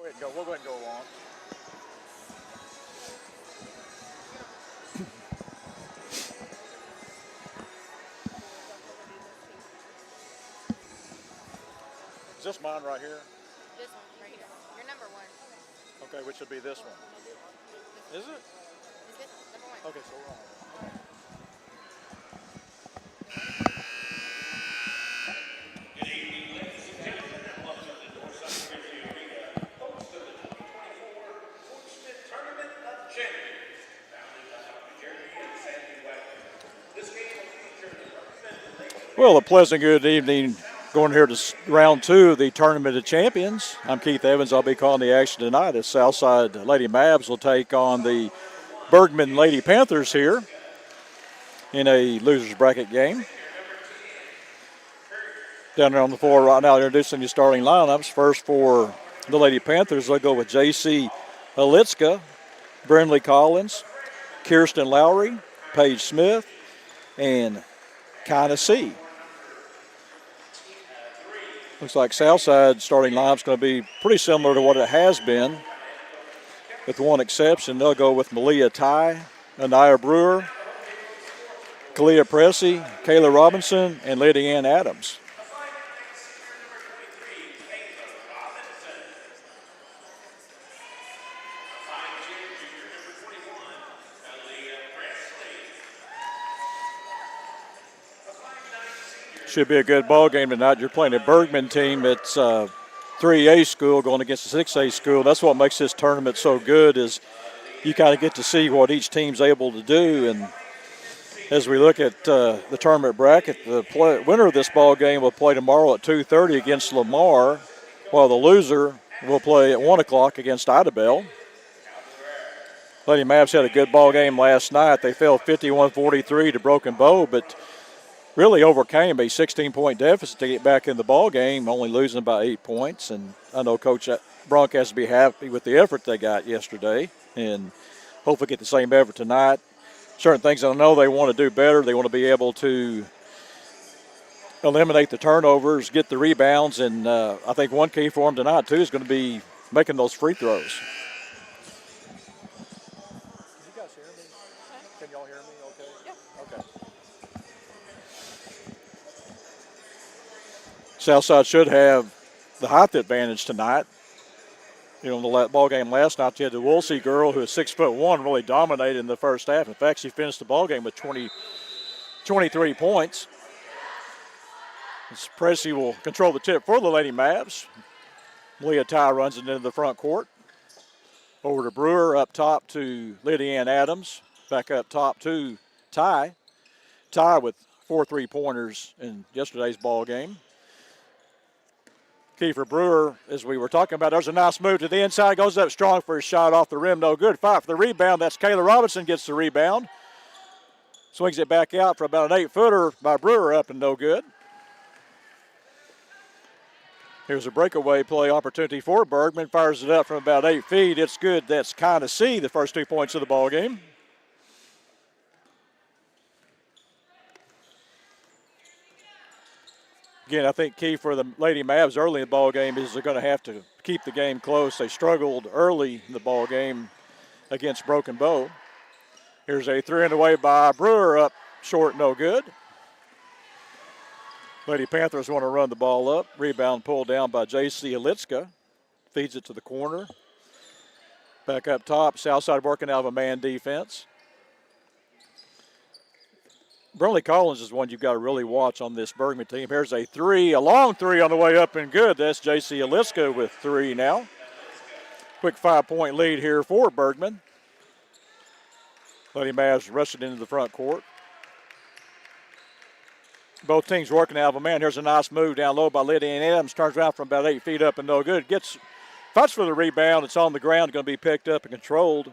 Go ahead and go. We'll go ahead and go along. Is this mine right here? This one right here. You're number 1. Okay, which would be this one. Is it? Is this number 1? Okay, so we're on. Good evening, ladies and gentlemen, and welcome to the Northside Arena, host of the 2024 Sportsman Tournament of Champions, founded by Dr. Jeremy and Sandy Wagner. This game will feature the Bergman. Well, a pleasant good evening. Going here to round 2 of the Tournament of Champions. I'm Keith Evans. I'll be calling the action tonight as Southside Lady Mavs will take on the Bergman Lady Panthers here in a loser's bracket game. Down there on the floor right now, introducing your starting lineups. First for the Lady Panthers, they'll go with J.C. Alitska, Brindley Collins, Kirsten Lowry, Paige Smith, and Kinda C. Looks like Southside starting lineup's going to be pretty similar to what it has been, with one exception. They'll go with Malia Ty, Anaya Brewer, Kalia Pressey, Kayla Robinson, and Lydia Ann Adams. Should be a good ball game tonight. You're playing a Bergman team. It's 3A school going against a 6A school. That's what makes this tournament so good, is you kind of get to see what each team's able to do. And as we look at the tournament bracket, the winner of this ball game will play tomorrow at 2:30 against Lamar, while the loser will play at 1 o'clock against Idabel. Lady Mavs had a good ball game last night. They fell 51-43 to Broken Bow, but really overcame a 16-point deficit to get back in the ball game, only losing by 8 points. And I know Coach Bronk has to be happy with the effort they got yesterday, and hopefully get the same effort tonight. Certain things I know they want to do better. They want to be able to eliminate the turnovers, get the rebounds, and I think one key for them tonight, too, is going to be making those free throws. Can you guys hear me? Can y'all hear me okay? Yeah. Okay. Southside should have the height advantage tonight. You know, in the ball game last night, you had the Woolsey girl who is 6'1", really dominated in the first half. In fact, she finished the ball game with 23 points. Pressey will control the tip for the Lady Mavs. Leah Ty runs it into the front court. Over to Brewer, up top to Lydia Ann Adams. Back up top to Ty. Ty with 4 3-pointers in yesterday's ball game. Kiefer Brewer, as we were talking about, there's a nice move to the inside. Goes up strong for a shot off the rim. No good. Fight for the rebound. That's Kayla Robinson gets the rebound. Swings it back out for about an 8-footer by Brewer, up and no good. Here's a breakaway play opportunity for Bergman. Fires it up from about 8 feet. It's good. That's Kinda C, the first 2 points of the ball game. Again, I think key for the Lady Mavs early in the ball game is they're going to have to keep the game close. They struggled early in the ball game against Broken Bow. Here's a 3 and away by Brewer, up short, no good. Lady Panthers want to run the ball up. Rebound pulled down by J.C. Alitska. Feeds it to the corner. Back up top, Southside working out of a man defense. Brindley Collins is one you've got to really watch on this Bergman team. Here's a 3, a long 3 on the way up and good. That's J.C. Alitska with 3 now. Quick 5-point lead here for Bergman. Lady Mavs rushing into the front court. Both teams working out of a man. Here's a nice move down low by Lydia Ann Adams. Turns around from about 8 feet up and no good. Fights for the rebound. It's on the ground. Going to be picked up and controlled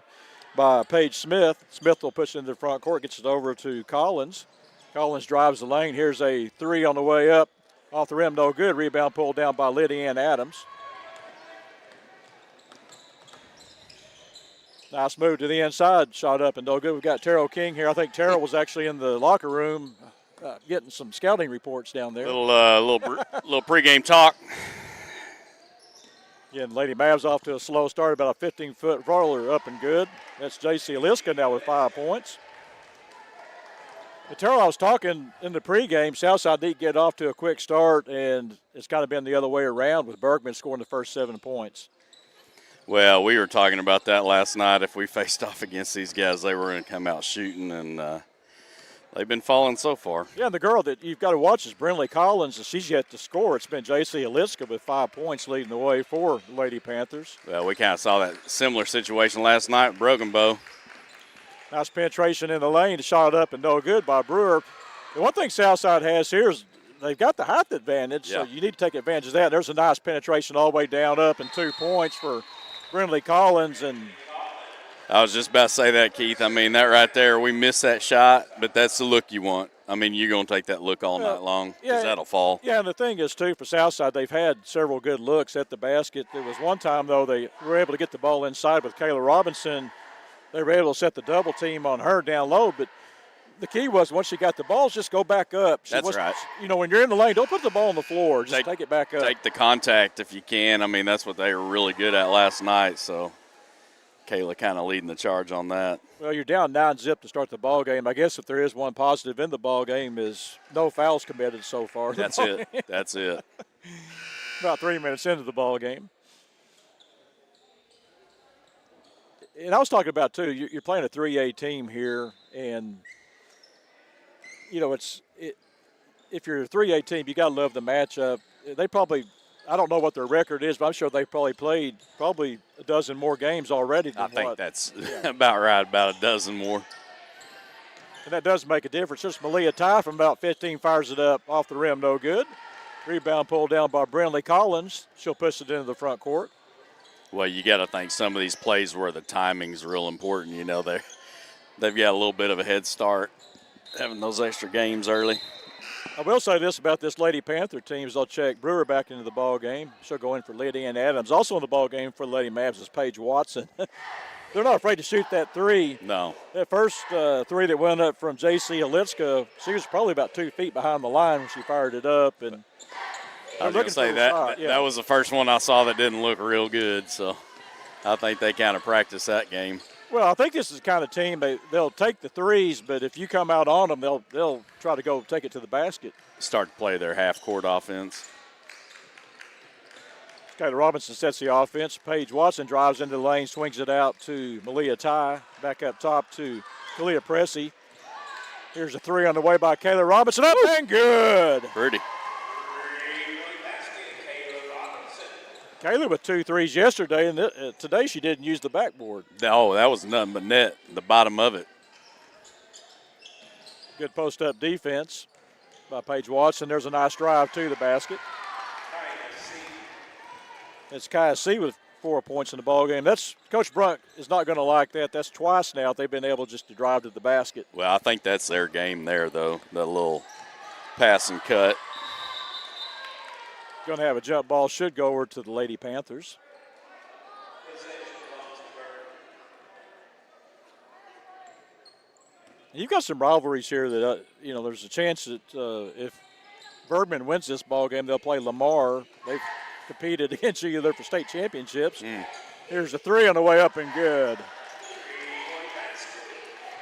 by Paige Smith. Smith will push it into the front court. Gets it over to Collins. Collins drives the lane. Here's a 3 on the way up. Off the rim, no good. Rebound pulled down by Lydia Ann Adams. Nice move to the inside. Shot up and no good. We've got Terrell King here. I think Terrell was actually in the locker room getting some scouting reports down there. Little pregame talk. Again, Lady Mavs off to a slow start, about a 15-foot roller up and good. That's J.C. Aliska now with 5 points. But Terrell, I was talking in the pregame, Southside did get off to a quick start, and it's kind of been the other way around with Bergman scoring the first 7 points. Well, we were talking about that last night. If we faced off against these guys, they were going to come out shooting, and they've been falling so far. Yeah, and the girl that you've got to watch is Brinley Collins, and she's yet to score. It's been J.C. Aliska with 5 points leading the way for the Lady Panthers. Well, we kind of saw that similar situation last night with Broken Bow. Nice penetration in the lane, shot up and no good by Brewer. The one thing Southside has here is they've got the height advantage, so you need to take advantage of that. There's a nice penetration all the way down up and 2 points for Brinley Collins. And I was just about to say that, Keith. I mean, that right there, we missed that shot, but that's the look you want. I mean, you're going to take that look all night long because that'll fall. Yeah, and the thing is, too, for Southside, they've had several good looks at the basket. There was one time, though, they were able to get the ball inside with Kayla Robinson. They were able to set the double team on her down low, but the key was once she got the balls, just go back up. That's right. You know, when you're in the lane, don't put the ball on the floor. Just take it back up. Take the contact if you can. I mean, that's what they were really good at last night, so Kayla kind of leading the charge on that. Well, you're down 9-zip to start the ball game. I guess if there is one positive in the ball game is no fouls committed so far. That's it. That's it. About 3 minutes into the ball game. And I was talking about, too, you're playing a 3A team here, and, you know, if you're a 3A team, you got to love the matchup. They probably, I don't know what their record is, but I'm sure they probably played a dozen more games already. I think that's about right, about a dozen more. And that does make a difference. Just Malia Ty from about 15 fires it up off the rim, no good. Rebound pulled down by Brinley Collins. She'll push it into the front court. Well, you got to think some of these plays where the timing's real important. You know, they've got a little bit of a head start having those extra games early. I will say this about this Lady Panther team is they'll check Brewer back into the ball game. She'll go in for Lydia Ann Adams. Also in the ball game for the Lady Mavs is Paige Watson. They're not afraid to shoot that three. No. That first three that went up from J.C. Alitska, she was probably about 2 feet behind the line when she fired it up. And I was going to say that was the first one I saw that didn't look real good, so I think they kind of practiced that game. Well, I think this is the kind of team they'll take the threes, but if you come out on them, they'll try to go take it to the basket. Start to play their half-court offense. Taylor Robinson sets the offense. Paige Watson drives into the lane, swings it out to Malia Ty. Back up top to Kalia Pressey. Here's a three on the way by Kayla Robinson. Up and good. Pretty. Kayla with 2 threes yesterday, and today she didn't use the backboard. Oh, that was nothing but net, the bottom of it. Good post-up defense by Paige Watson. There's a nice drive to the basket. It's Kaya C with 4 points in the ball game. Coach Brunk is not going to like that. That's twice now they've been able just to drive to the basket. Well, I think that's their game there, though, the little pass and cut. Going to have a jump ball, should go over to the Lady Panthers. You've got some rivalries here that, there's a chance that if Bergman wins this ball game, they'll play Lamar. They've competed against each other for state championships. Here's a three on the way up and good.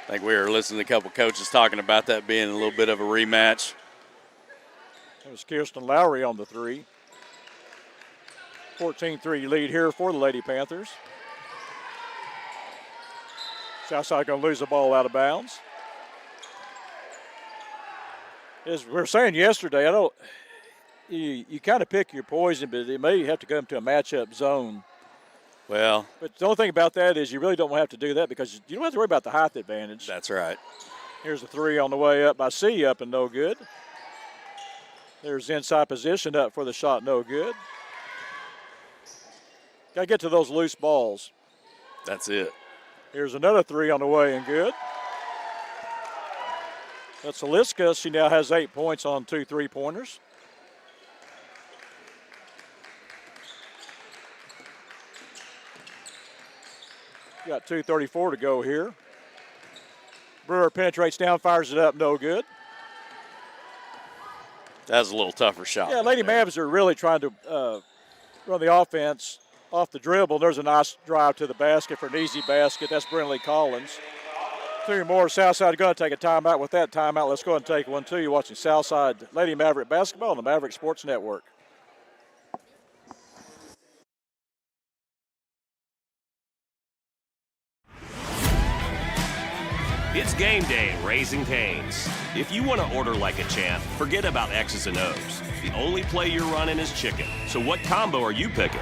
I think we were listening to a couple coaches talking about that being a little bit of a rematch. That was Kirsten Lowry on the three. 14-3 lead here for the Lady Panthers. Southside going to lose the ball out of bounds. As we were saying yesterday, you kind of pick your poison, but it may have to come to a matchup zone. Well, but the only thing about that is you really don't have to do that because you don't have to worry about the height advantage. That's right. Here's a three on the way up by C, up and no good. There's inside position up for the shot, no good. Got to get to those loose balls. That's it. Here's another three on the way and good. That's Aliska. She now has 8 points on 2 3-pointers. Got 2:34 to go here. Brewer penetrates down, fires it up, no good. That was a little tougher shot. Yeah, Lady Mavs are really trying to run the offense off the dribble. There's a nice drive to the basket for an easy basket. That's Brinley Collins. 2 more. Southside going to take a timeout. With that timeout, let's go ahead and take one, too. You're watching Southside Lady Maverick Basketball on the Maverick Sports Network. It's game day at Raising Cane's. If you want to order like a champ, forget about X's and O's. The only play you're running is chicken. So what combo are you picking?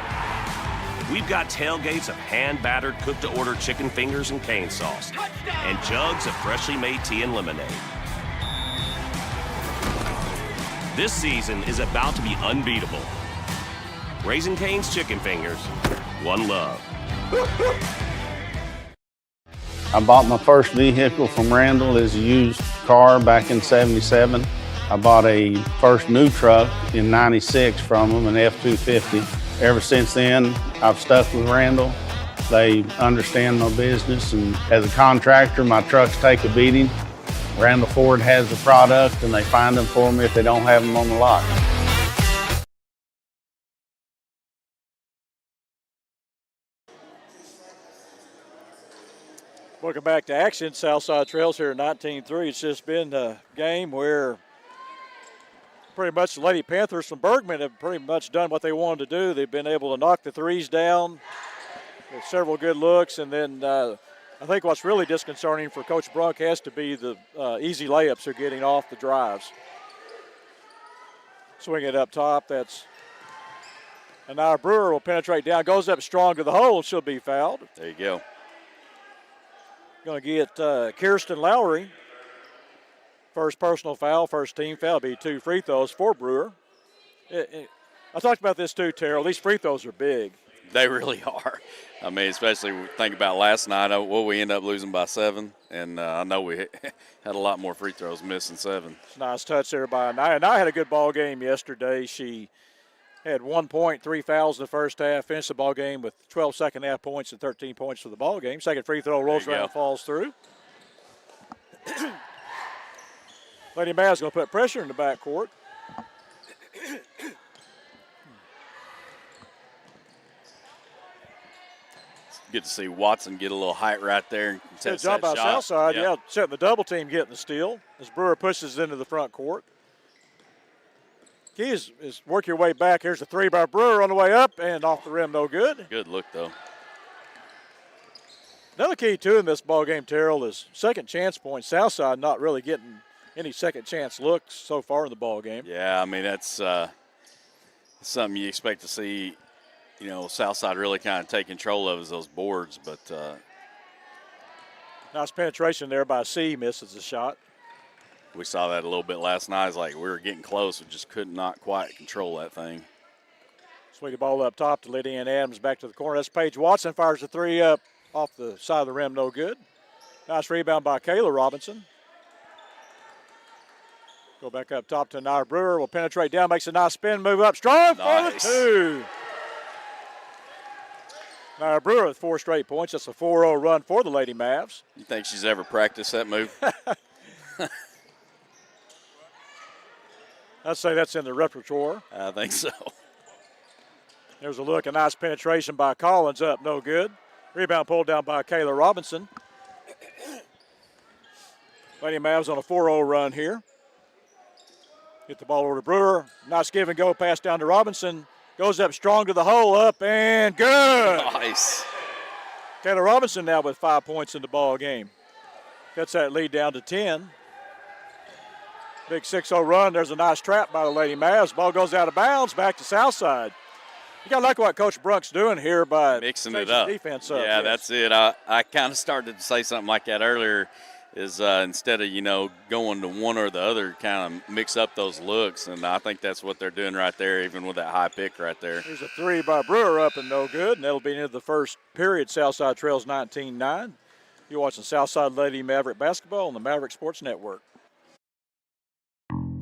We've got tailgates of hand-battered, cooked-to-order chicken fingers and cane sauce, and jugs of freshly made tea and lemonade. This season is about to be unbeatable. Raising Cane's Chicken Fingers, one love. I bought my first vehicle from Randall as a used car back in '77. I bought a first new truck in '96 from them, an F-250. Ever since then, I've stuck with Randall. They understand my business, and as a contractor, my trucks take a beating. Randall Ford has the product, and they find them for me if they don't have them on the lot. Welcome back to action. Southside Trails here at 19-3. It's just been a game where pretty much the Lady Panthers from Bergman have pretty much done what they wanted to do. They've been able to knock the threes down with several good looks. And then I think what's really disconcerting for Coach Brunk has to be the easy layups they're getting off the drives. Swing it up top. That's Anaya Brewer will penetrate down. Goes up strong to the hole. She'll be fouled. There you go. Going to get Kirsten Lowry. First personal foul, first team foul. Be 2 free throws for Brewer. I talked about this too, Terrell. These free throws are big. They really are. I mean, especially when we think about last night. We ended up losing by 7, and I know we had a lot more free throws, missing 7. It's a nice touch there by Anaya. Anaya had a good ball game yesterday. She had 1 point, 3 fouls in the first half, finished the ball game with 12 second half points and 13 points for the ball game. Second free throw rolls around and falls through. Lady Mavs going to put pressure in the backcourt. Good to see Watson get a little height right there. And Good job by Southside. Yeah, setting the double team, getting the steal as Brewer pushes into the front court. Key is work your way back. Here's a 3 by Brewer on the way up and off the rim, no good. Good look, though. Another key, too, in this ball game, Terrell, is second chance points. Southside not really getting any second chance looks so far in the ball game. Yeah, I mean, that's something you expect to see, Southside really kind of take control of is those boards. But nice penetration there by C, misses the shot. We saw that a little bit last night. It's like we were getting close. We just could not quite control that thing. Sweetie ball up top to Lydia Ann Adams, back to the corner. That's Paige Watson, fires the 3 up off the side of the rim, no good. Nice rebound by Kayla Robinson. Go back up top to Anaya Brewer. Will penetrate down, makes a nice spin, move up strong for the 2. Anaya Brewer with 4 straight points. That's a 4-0 run for the Lady Mavs. You think she's ever practiced that move? I'd say that's in the repertoire. I think so. There's a look, a nice penetration by Collins up, no good. Rebound pulled down by Kayla Robinson. Lady Mavs on a 4-0 run here. Get the ball over to Brewer. Nice give and go pass down to Robinson. Goes up strong to the hole, up and good. Nice. Kayla Robinson now with 5 points in the ball game. Cuts that lead down to 10. Big 6-0 run. There's a nice trap by the Lady Mavs. Ball goes out of bounds, back to Southside. You got to like what Coach Brunk's doing here by mixing it up. Defense up. Yeah, yes. that's it. I kind of started to say something like that earlier. Is instead of going to one or the other, kind of mix up those looks, and I think that's what they're doing right there, even with that high pick right there. There's a 3 by Brewer up and no good, and that'll be into the first period. Southside Trails 19-9. You're watching Southside Lady Maverick Basketball on the Maverick Sports Network.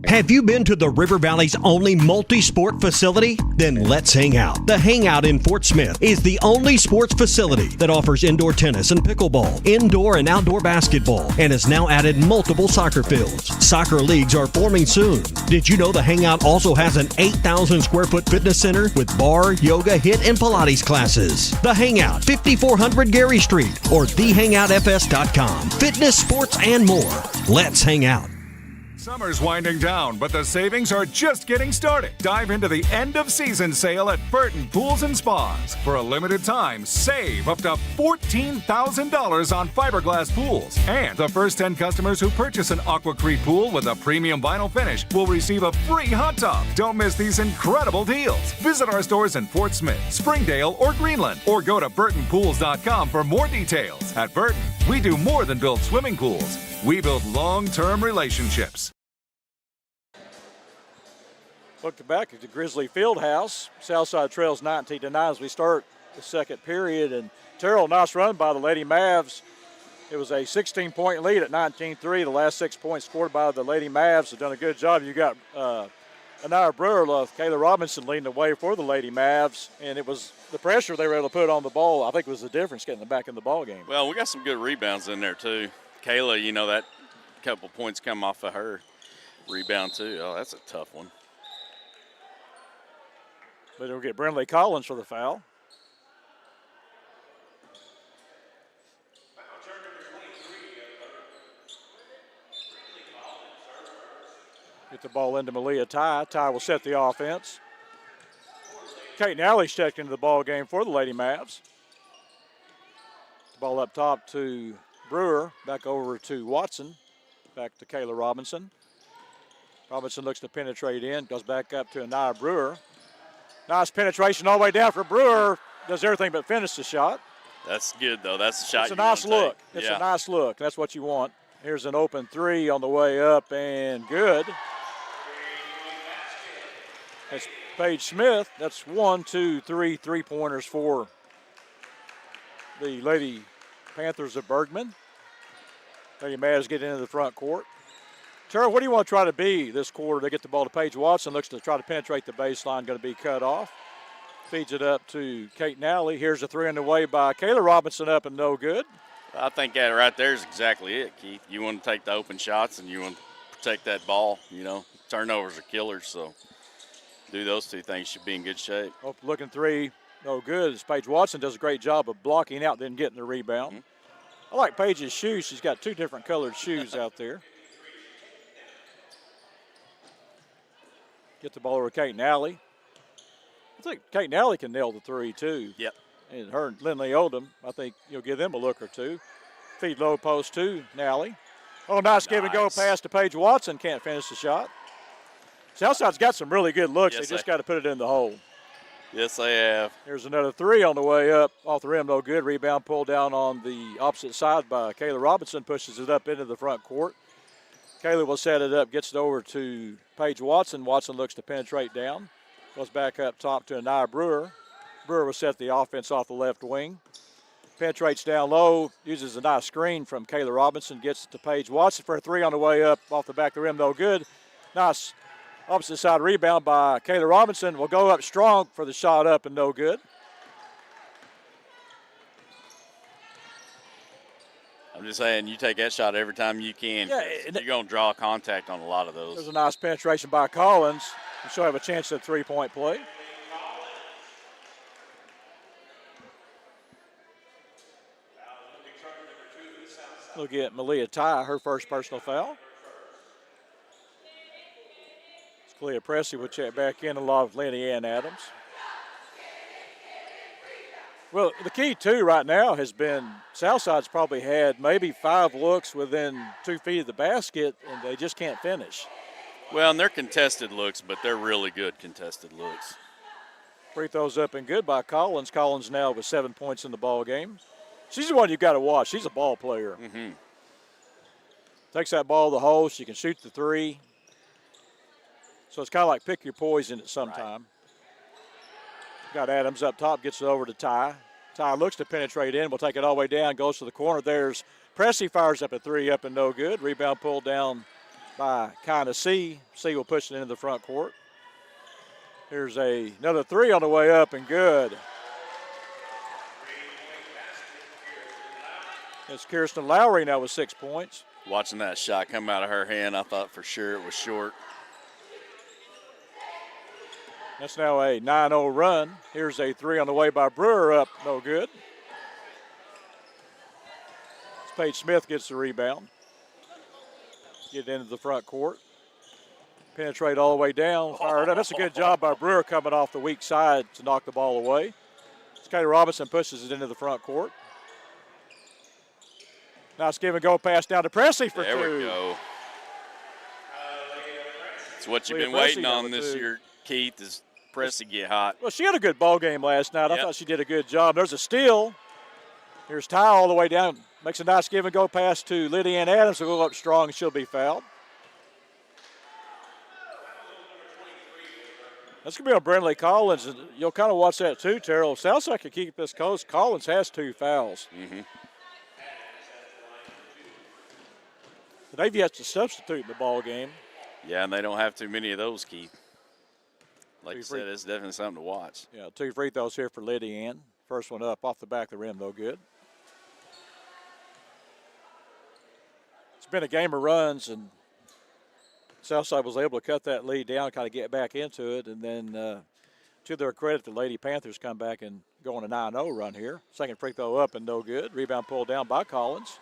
Have you been to the River Valley's only multi-sport facility? Then let's hang out. The Hangout in Fort Smith is the only sports facility that offers indoor tennis and pickleball, indoor and outdoor basketball, and has now added multiple soccer fields. Soccer leagues are forming soon. Did you know the Hangout also has an 8,000 square foot fitness center with bar, yoga, HIIT, and Pilates classes? The Hangout, 5400 Gary Street, or thehangoutfs.com. Fitness, sports, and more. Let's hang out. Summer's winding down, but the savings are just getting started. Dive into the end of season sale at Burton Pools and Spas. For a limited time, save up to $14,000 on fiberglass pools. And the first 10 customers who purchase an AquaCrete pool with a premium vinyl finish will receive a free hot tub. Don't miss these incredible deals. Visit our stores in Fort Smith, Springdale, or Greenland, or go to BurtonPools.com for more details. At Burton, we do more than build swimming pools. We build long-term relationships. Looking back at the Grizzly Fieldhouse, Southside trails 19-9 as we start the second period. And Terrell, nice run by the Lady Mavs. It was a 16-point lead at 19-3. The last 6 points scored by the Lady Mavs have done a good job. You got Anaya Brewer, Kayla Robinson leading the way for the Lady Mavs, and it was the pressure they were able to put on the ball, I think, was the difference getting them back in the ball game. Well, we got some good rebounds in there, too. Kayla, you know, that couple points come off of her rebound, too. Oh, that's a tough one. But it'll get Brindley Collins for the foul. Get the ball into Malia Ty. Ty will set the offense. Kate Nally checked into the ball game for the Lady Mavs. Ball up top to Brewer. Back over to Watson. Back to Kayla Robinson. Robinson looks to penetrate in. Goes back up to Anaya Brewer. Nice penetration all the way down for Brewer. Does everything but finish the shot. That's good, though. That's the shot It's a nice look. It's a a nice look. That's what you want. Here's an open three on the way up, and good. That's Paige Smith. That's 1, 2, 3 three-pointers for the Lady Panthers of Bergman. Lady Mavs get into the front court. Terrell, what do you want to try to be this quarter to get the ball to Paige Watson? Looks to try to penetrate the baseline, going to be cut off. Feeds it up to Kate Nally. Here's a three on the way by Kayla Robinson, up and no good. I think that right there is exactly it, Keith. You want to take the open shots and you want to protect that ball. You know, turnovers are killers, so do those two things, should be in good shape. Looking three, no good. As Paige Watson does a great job of blocking out, then getting the rebound. Mm-hmm. I like Paige's shoes. She's got two different colored shoes out there. Get the ball over to Kate Nally. I think Kate Nally can nail the three, too. Yep. And her and Lindley Oldham, I think you'll give them a look or two. Feed low post to Nally. Oh, nice give and go pass to Paige Watson. Can't finish the shot. Southside's got some really good looks. Yes, they just got to put it in the hole. Yes, they have. Here's another three on the way up. Off the rim, no good. Rebound pulled down on the opposite side by Kayla Robinson. Pushes it up into the front court. Kayla will set it up, gets it over to Paige Watson. Watson looks to penetrate down. Goes back up top to Anaya Brewer. Brewer will set the offense off the left wing. Penetrates down low, uses a nice screen from Kayla Robinson, gets it to Paige Watson for a three on the way up. Off the back of the rim, no good. Nice opposite side rebound by Kayla Robinson. Will go up strong for the shot up and no good. I'm just saying, you take that shot every time you can. Yeah, you're going to draw contact on a lot of those. There's a nice penetration by Collins. She'll have a chance at a three-point play. Look at Malia Ty, her first personal foul. Clea Pressey will check back in along with Lenny Ann Adams. Well, the key, too, right now has been Southside's probably had maybe 5 looks within 2 feet of the basket, and they just can't finish. Well, and they're contested looks, but they're really good contested looks. Free throws up and good by Collins. Collins now with 7 points in the ball game. She's the one you've got to watch. She's a ball player. Mm-hmm. Takes that ball to the hole. She can shoot the three. So it's kind of like pick your poison at some time. Got Adams up top, gets it over to Ty. Ty looks to penetrate in. We'll take it all the way down, goes to the corner. There's Pressey, fires up a three, up and no good. Rebound pulled down by kind of C. C will push it into the front court. Here's another three on the way up and good. It's Kirsten Lowry now with 6 points. Watching that shot come out of her hand, I thought for sure it was short. That's now a 9-0 run. Here's a three on the way by Brewer up, no good. Paige Smith gets the rebound. Get into the front court. Penetrate all the way down, fired up. That's a good job by Brewer coming off the weak side to knock the ball away. Kayla Robinson pushes it into the front court. Nice give and go pass down to Pressey for there two. There we go. It's what you've Leah been waiting Pressey on this year, Keith, is Pressey get hot. Well, she had a good ball game last night. I thought she did a good job. There's a steal. Here's Ty all the way down. Makes a nice give and go pass to Lydia Ann Adams. Will go up strong and she'll be fouled. That's going to be on Brindley Collins, and you'll kind of watch that too, Terrell. Southside can keep this close. Collins has 2 fouls. Mm-hmm. They've yet to substitute in the ball game. Yeah, and they don't have too many of those, Keith. Like you said, it's definitely something to watch. Yeah, 2 free throws here for Lydia Ann. First one up off the back of the rim, no good. It's been a game of runs, and Southside was able to cut that lead down, kind of get back into it, and then to their credit, the Lady Panthers come back and go on a 9-0 run here. Second free throw up and no good. Rebound pulled down by Collins.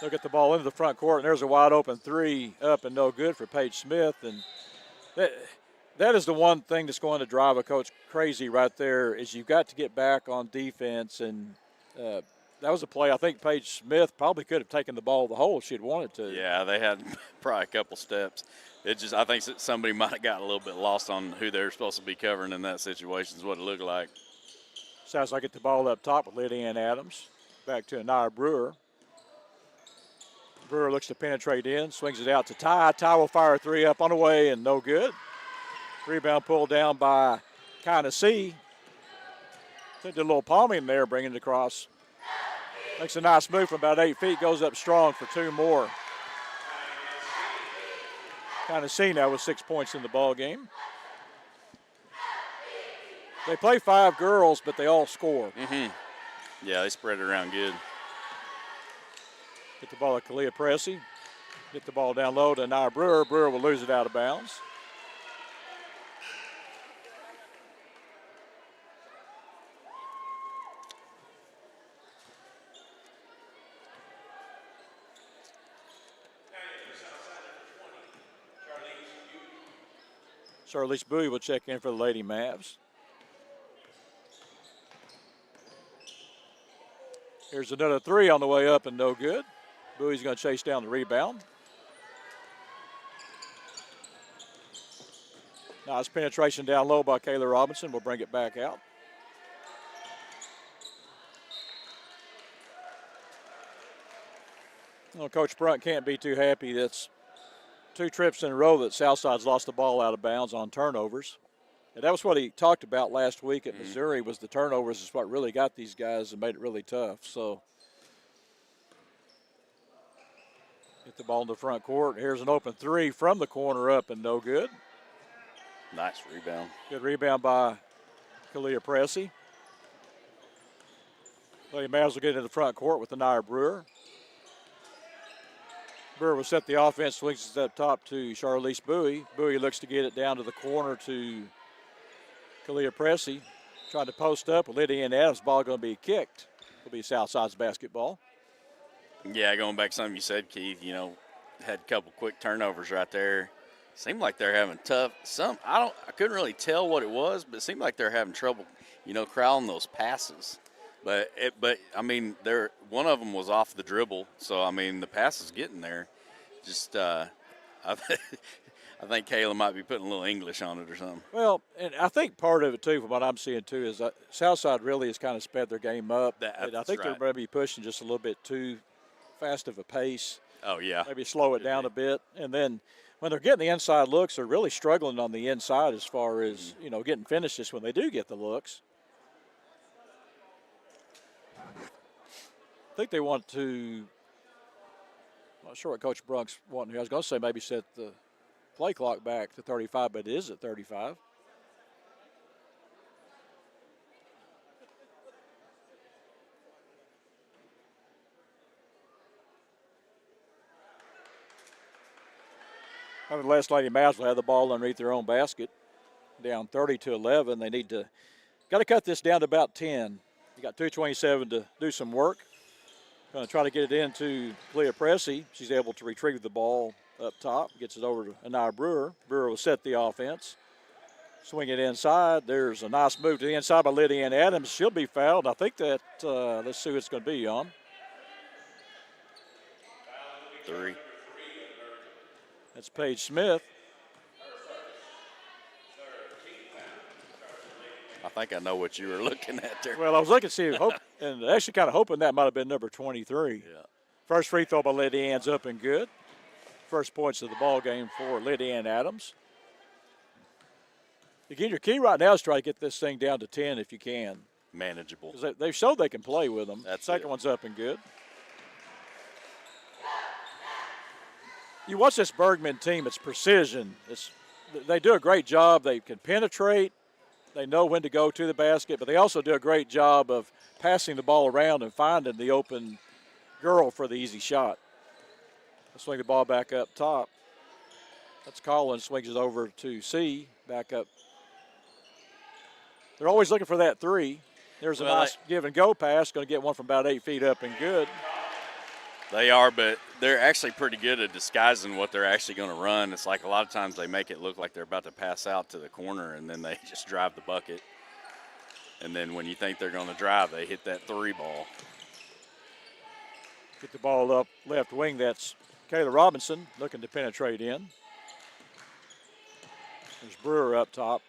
They'll get the ball into the front court, and there's a wide open three up and no good for Paige Smith. And that is the one thing that's going to drive a coach crazy right there is you've got to get back on defense. And that was a play I think Paige Smith probably could have taken the ball the hole if she'd wanted to. Yeah, they had probably a couple steps. I think somebody might have got a little bit lost on who they're supposed to be covering in that situation is what it looked like. Sounds like get the ball up top with Lydia Ann Adams. Back to Anaya Brewer. Brewer looks to penetrate in, swings it out to Ty. Ty will fire a three up on the way and no good. Rebound pulled down by kind of C. I think did a little palming there, bringing it across. Makes a nice move from about 8 feet, goes up strong for 2 more. Kind of C now with 6 points in the ball game. They play 5 girls, but they all score. Mm-hmm. Yeah, they spread it around good. Get the ball to Kalia Pressey. Get the ball down low to Anaya Brewer. Brewer will lose it out of bounds. Charlize Bowie will check in for the Lady Mavs. Here's another three on the way up and no good. Bowie's going to chase down the rebound. Nice penetration down low by Kayla Robinson. We'll bring it back out. Well, Coach Brunt can't be too happy. That's 2 trips in a row that Southside's lost the ball out of bounds on turnovers. And that was what he talked about last week at Missouri was the turnovers is what really got these guys and made it really tough. So get the ball in the front court. Here's an open three from the corner up and no good. Nice rebound. Good rebound by Kalia Pressey. Lady Mavs will get into the front court with Anaya Brewer. Brewer will set the offense, swings it up top to Charlize Bowie. Bowie looks to get it down to the corner to Kalia Pressey. Trying to post up with Lydia Ann Adams. Ball going to be kicked. It'll be Southside's basketball. Yeah, going back to something you said, Keith, had a couple quick turnovers right there. Seemed like they're having I couldn't really tell what it was, but it seemed like they're having trouble, crowding those passes. But I mean, one of them was off the dribble, so I mean the pass is getting there. Just I think Kayla might be putting a little English on it or something. Well, and I think part of it too, from what I'm seeing too, is Southside really has kind of sped their game up. And I think they're maybe pushing just a little bit too fast of a pace. Oh yeah. Maybe slow it down a bit, and then when they're getting the inside looks, they're really struggling on the inside as far as getting finishes when they do get the looks. I think they want to Not sure what Coach Brunk's wanting here. I was going to say maybe set the play clock back to 35, but it is at 35. Nevertheless, Lady Mavs will have the ball underneath their own basket. Down 30-11. They need to got to cut this down to about 10. You got 2:27 to do some work. Going to try to get it into Clea Pressey. She's able to retrieve the ball up top. Gets it over to Anaya Brewer. Brewer will set the offense. Swing it inside. There's a nice move to the inside by Lydia Ann Adams. She'll be fouled. I think that, let's see what it's going to be on. 3. That's Paige Smith. I think I know what you were looking at there. Well, I was looking to see, and actually kind of hoping that might have been number 23. Yeah. First free throw by Lydia Ann's up and good. First points of the ball game for Lydia Ann Adams. Again, your key right now is try to get this thing down to 10 if you can. Manageable. Because they've showed they can play with them. That's Second it. one's up and good. You watch this Bergman team, it's precision. They do a great job. They can penetrate. They know when to go to the basket, but they also do a great job of passing the ball around and finding the open girl for the easy shot. They'll swing the ball back up top. That's Collins, swings it over to C, back up. They're always looking for that 3. There's a nice give and go pass, going to get one from about 8 feet up and good. They are, but they're actually pretty good at disguising what they're actually going to run. It's like a lot of times they make it look like they're about to pass out to the corner, and then they just drive the bucket. And then when you think they're going to drive, they hit that 3 ball. Get the ball up left wing. That's Kayla Robinson looking to penetrate in. There's Brewer up top.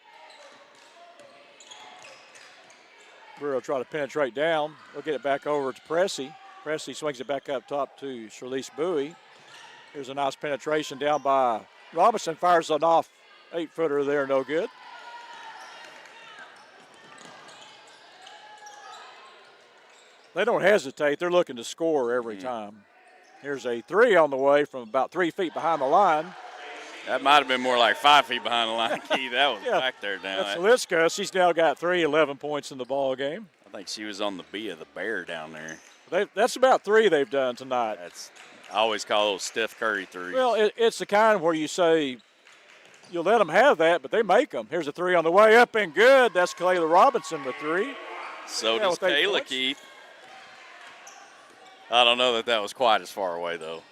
Brewer will try to penetrate down. We'll get it back over to Pressey. Pressey swings it back up top to Charlize Bowie. Here's a nice penetration down by Robinson. Fires an off 8-footer there, no good. They don't hesitate. They're looking to score every time. Here's a 3 on the way from about 3 feet behind the line. That might have been more like 5 feet behind the line, Keith. That was back there down. That's Liska. She's now got 11 points in the ball game. I think she was on the B of the bear down there. That's about 3 they've done tonight. I always call those Steph Curry 3s. Well, it's the kind where you say you'll let them have that, but they make them. Here's a 3 on the way up and good. That's Kayla Robinson with 3. So does Kayla, Keith. I don't know that was quite as far away, though.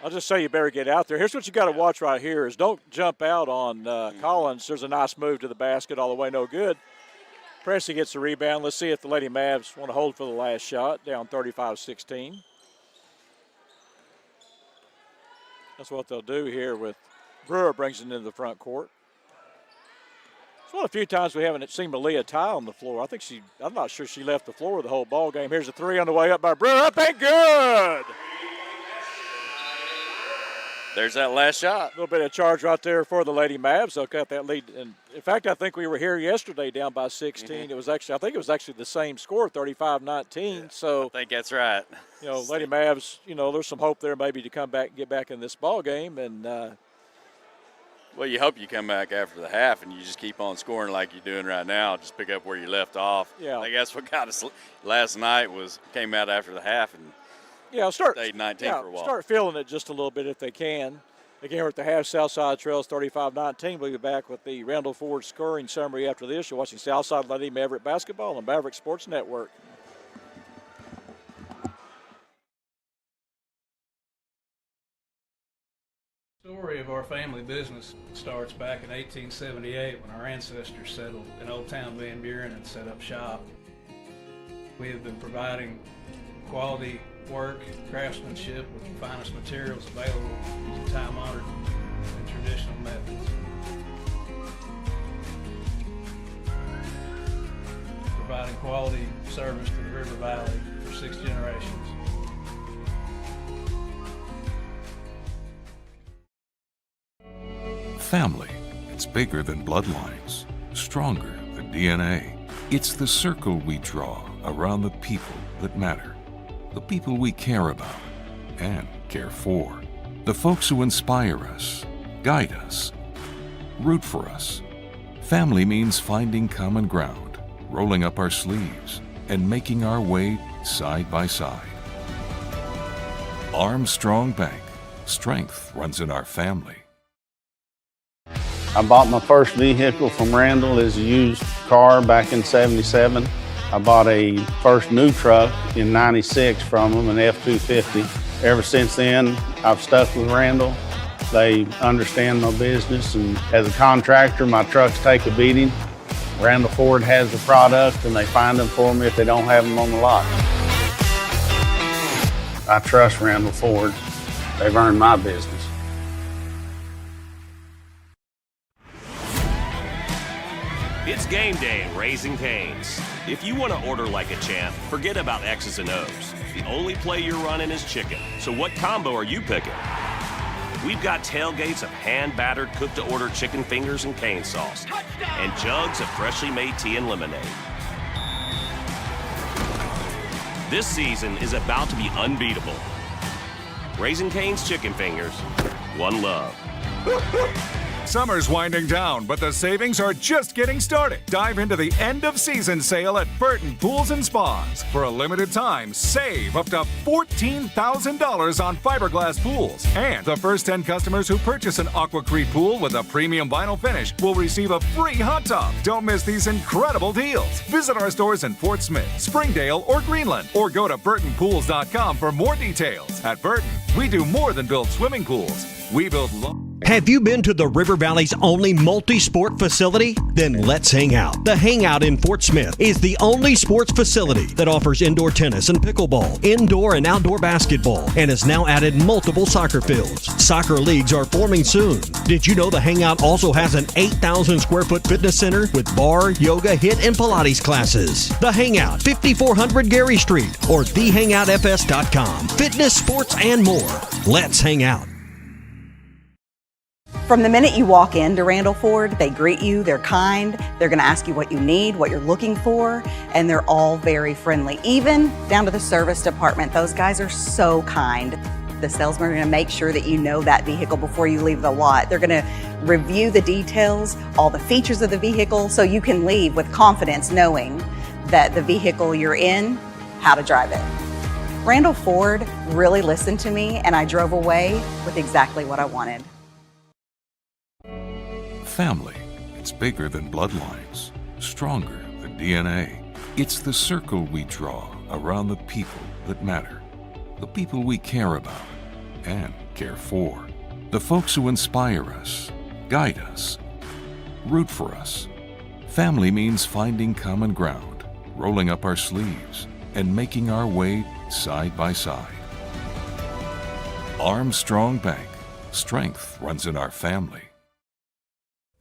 I'll just say you better get out there. Here's what you got to watch right here is don't jump out on Collins. There's a nice move to the basket all the way, no good. Pressey gets the rebound. Let's see if the Lady Mavs want to hold for the last shot, down 35-16. That's what they'll do here with Brewer brings it into the front court. It's one of the few times we haven't seen Malia Ty on the floor. I'm not sure she left the floor the whole ball game. Here's a 3 on the way up by Brewer. Up and good! There's that last shot. A little bit of charge right there for the Lady Mavs. They'll cut that lead. And in fact, I think we were here yesterday down by 16. I think it was actually the same score, 35-19. Yeah, so I think that's right. Lady Mavs, there's some hope there maybe to come back and get back in this ball game. And well, you hope you come back after the half and you just keep on scoring like you're doing right now. Just pick up where you left off. Yeah. I think that's what got us last night came out after the half and stayed 19 for a while. Start feeling it just a little bit if they can. Again, we're at the half. Southside Trails 35-19. We'll be back with the Randall Ford scoring summary after this. You're watching Southside Lady Maverick Basketball on Maverick Sports Network. The story of our family business starts back in 1878 when our ancestors settled in Old Town Van Buren and set up shop. We have been providing quality work, craftsmanship with the finest materials available using time-honored and traditional methods. Providing quality service to the River Valley for 6 generations. Family. It's bigger than bloodlines, stronger than DNA. It's the circle we draw around the people that matter. the people we care about and care for, the folks who inspire us, guide us, root for us. Family means finding common ground, rolling up our sleeves, and making our way side by side. Armstrong Bank. Strength runs in our family. I bought my first vehicle from Randall as a used car back in '77. I bought a first new truck in '96 from them, an F-250. Ever since then, I've stuck with Randall. They understand my business, and as a contractor, my trucks take a beating. Randall Ford has the product, and they find them for me if they don't have them on the lot. I trust Randall Ford. They've earned my business. It's game day at Raising Cane's. If you want to order like a champ, forget about X's and O's. The only play you're running is chicken. So what combo are you picking? We've got tailgates of hand-battered, cooked-to-order chicken fingers and cane sauce, and jugs of freshly made tea and lemonade. This season is about to be unbeatable. Raising Cane's chicken fingers, one love. Summer's winding down, but the savings are just getting started. Dive into the end of season sale at Burton Pools and Spas. For a limited time, save up to $14,000 on fiberglass pools. And the first 10 customers who purchase an Aquacrete pool with a premium vinyl finish will receive a free hot tub. Don't miss these incredible deals. Visit our stores in Fort Smith, Springdale, or Greenland, or go to burtonpools.com for more details. At Burton, we do more than build swimming pools. We build Have you been to the River Valley's only multi-sport facility? Then let's hang out. The Hangout in Fort Smith is the only sports facility that offers indoor tennis and pickleball, indoor and outdoor basketball, and has now added multiple soccer fields. Soccer leagues are forming soon. Did you know the Hangout also has an 8,000 square foot fitness center with bar, yoga, HIIT, and Pilates classes? The Hangout, 5400 Gary Street, or thehangoutfs.com. Fitness, sports, and more. Let's hang out. From the minute you walk into Randall Ford, they greet you, they're kind, they're gonna ask you what you need, what you're looking for, and they're all very friendly, even down to the service department. Those guys are so kind. The salesmen are gonna make sure that you know that vehicle before you leave the lot. They're gonna review the details, all the features of the vehicle, so you can leave with confidence knowing that the vehicle you're in, how to drive it. Randall Ford really listened to me, and I drove away with exactly what I wanted. Family. It's bigger than bloodlines, stronger than DNA. It's the circle we draw around the people that matter, the people we care about and care for, the folks who inspire us, guide us, root for us. Family means finding common ground, rolling up our sleeves, and making our way side by side. Armstrong Bank. Strength runs in our family.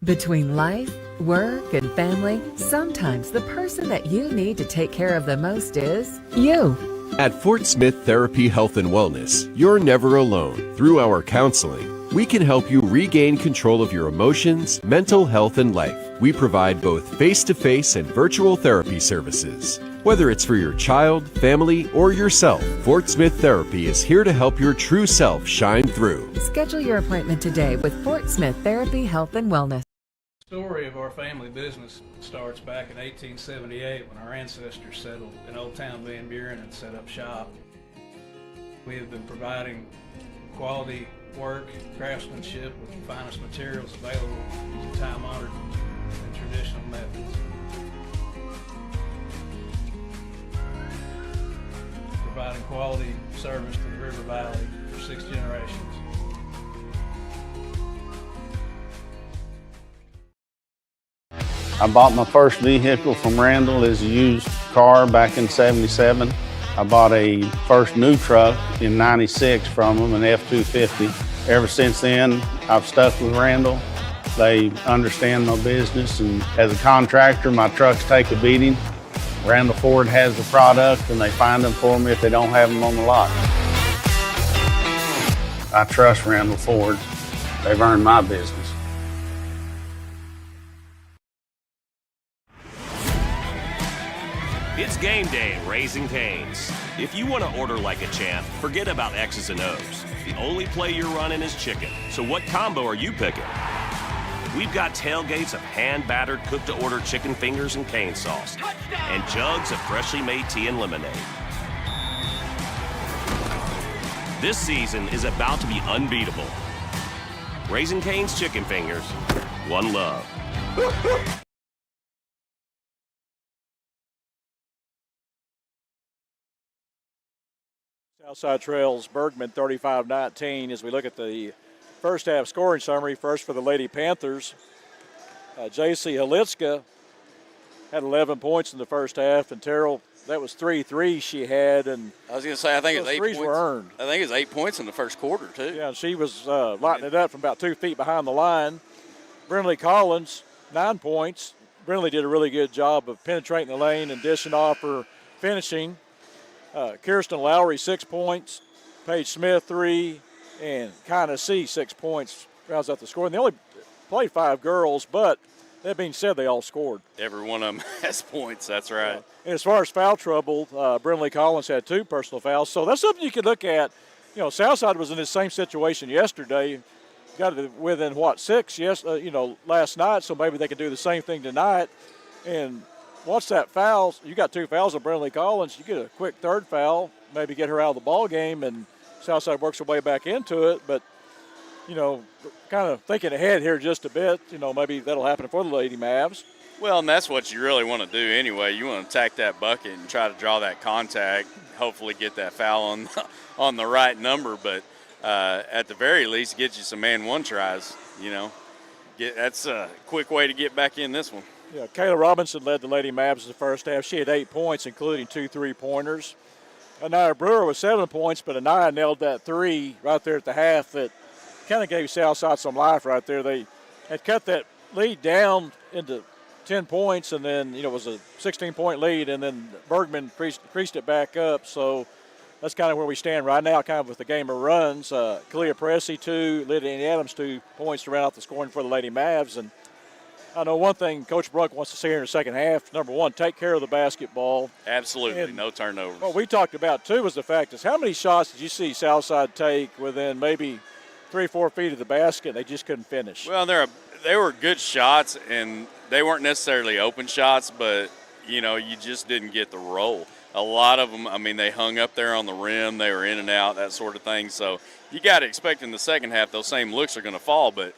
Between life, work, and family, sometimes the person that you need to take care of the most is you. At Fort Smith Therapy Health and Wellness, you're never alone. Through our counseling, we can help you regain control of your emotions, mental health, and life. We provide both face-to-face and virtual therapy services. Whether it's for your child, family, or yourself, Fort Smith Therapy is here to help your true self shine through. Schedule your appointment today with Fort Smith Therapy Health and Wellness. The story of our family business starts back in 1878 when our ancestors settled in Old Town Van Buren and set up shop. We have been providing quality work, craftsmanship with the finest materials available using time-honored and traditional methods. Providing quality service to the River Valley for 6 generations. I bought my first vehicle from Randall as a used car back in '77. I bought a first new truck in '96 from them, an F-250. Ever since then, I've stuck with Randall. They understand my business, and as a contractor, my trucks take a beating. Randall Ford has the product, and they find them for me if they don't have them on the lot. I trust Randall Ford. They've earned my business. It's game day at Raising Cane's. If you want to order like a champ, forget about X's and O's. The only play you're running is chicken. So what combo are you picking? We've got tailgates of hand-battered, cooked-to-order chicken fingers and cane sauce, and jugs of freshly made tea and lemonade. This season is about to be unbeatable. Raising Cane's chicken fingers, one love. Southside trails Bergman 35-19 as we look at the first half scoring summary. First for the Lady Panthers, J.C. Halitska had 11 points in the first half, and Terrell, that was 3 threes she had, and I was going to say, I think it's 8 threes points. were earned. I think it's 8 points in the first quarter, too. Yeah, she was lighting it up from about 2 feet behind the line. Brindley Collins, 9 points. Brindley did a really good job of penetrating the lane and dishing off her finishing. Kirsten Lowry, 6 points. Paige Smith, 3. And Kinda C, 6 points. Rounds out the score. And they only played 5 girls, but that being said, they all scored. Every one of them has points, that's right. And as far as foul trouble, Brindley Collins had 2 personal fouls. So that's something you could look at. You know, Southside was in the same situation yesterday. Got it within, 6 last night, so maybe they could do the same thing tonight. And once that foul, you got 2 fouls on Brindley Collins, you get a quick third foul, maybe get her out of the ball game, and Southside works her way back into it. But, you know, kind of thinking ahead here just a bit, you know, maybe that'll happen for the Lady Mavs. Well, and that's what you really want to do anyway. You want to attack that bucket and try to draw that contact, hopefully get that foul on the right number. But at the very least, get you some man-one tries, you know. That's a quick way to get back in this one. Yeah, Kayla Robinson led the Lady Mavs in the first half. She had 8 points, including 2 3-pointers. Anaya Brewer was 7 points, but Anaya nailed that 3 right there at the half that kind of gave Southside some life right there. They had cut that lead down into 10 points, and then, you know, it was a 16-point lead, and then Bergman creased it back up. So that's kind of where we stand right now, kind of with the game of runs. Kalia Pressey, 2, Lydia Adams, 2 points to round out the scoring for the Lady Mavs. And I know one thing Coach Brunk wants to see here in the second half, number one, take care of the basketball. Absolutely, and no turnovers. What we talked about, too, was the fact is how many shots did you see Southside take within maybe 3-4 feet of the basket? They just couldn't finish. Well, they were good shots, and they weren't necessarily open shots, but, you know, you just didn't get the roll. A lot of them, I mean, they hung up there on the rim. They were in and out, that sort of thing. So you got to expect in the second half those same looks are going to fall, but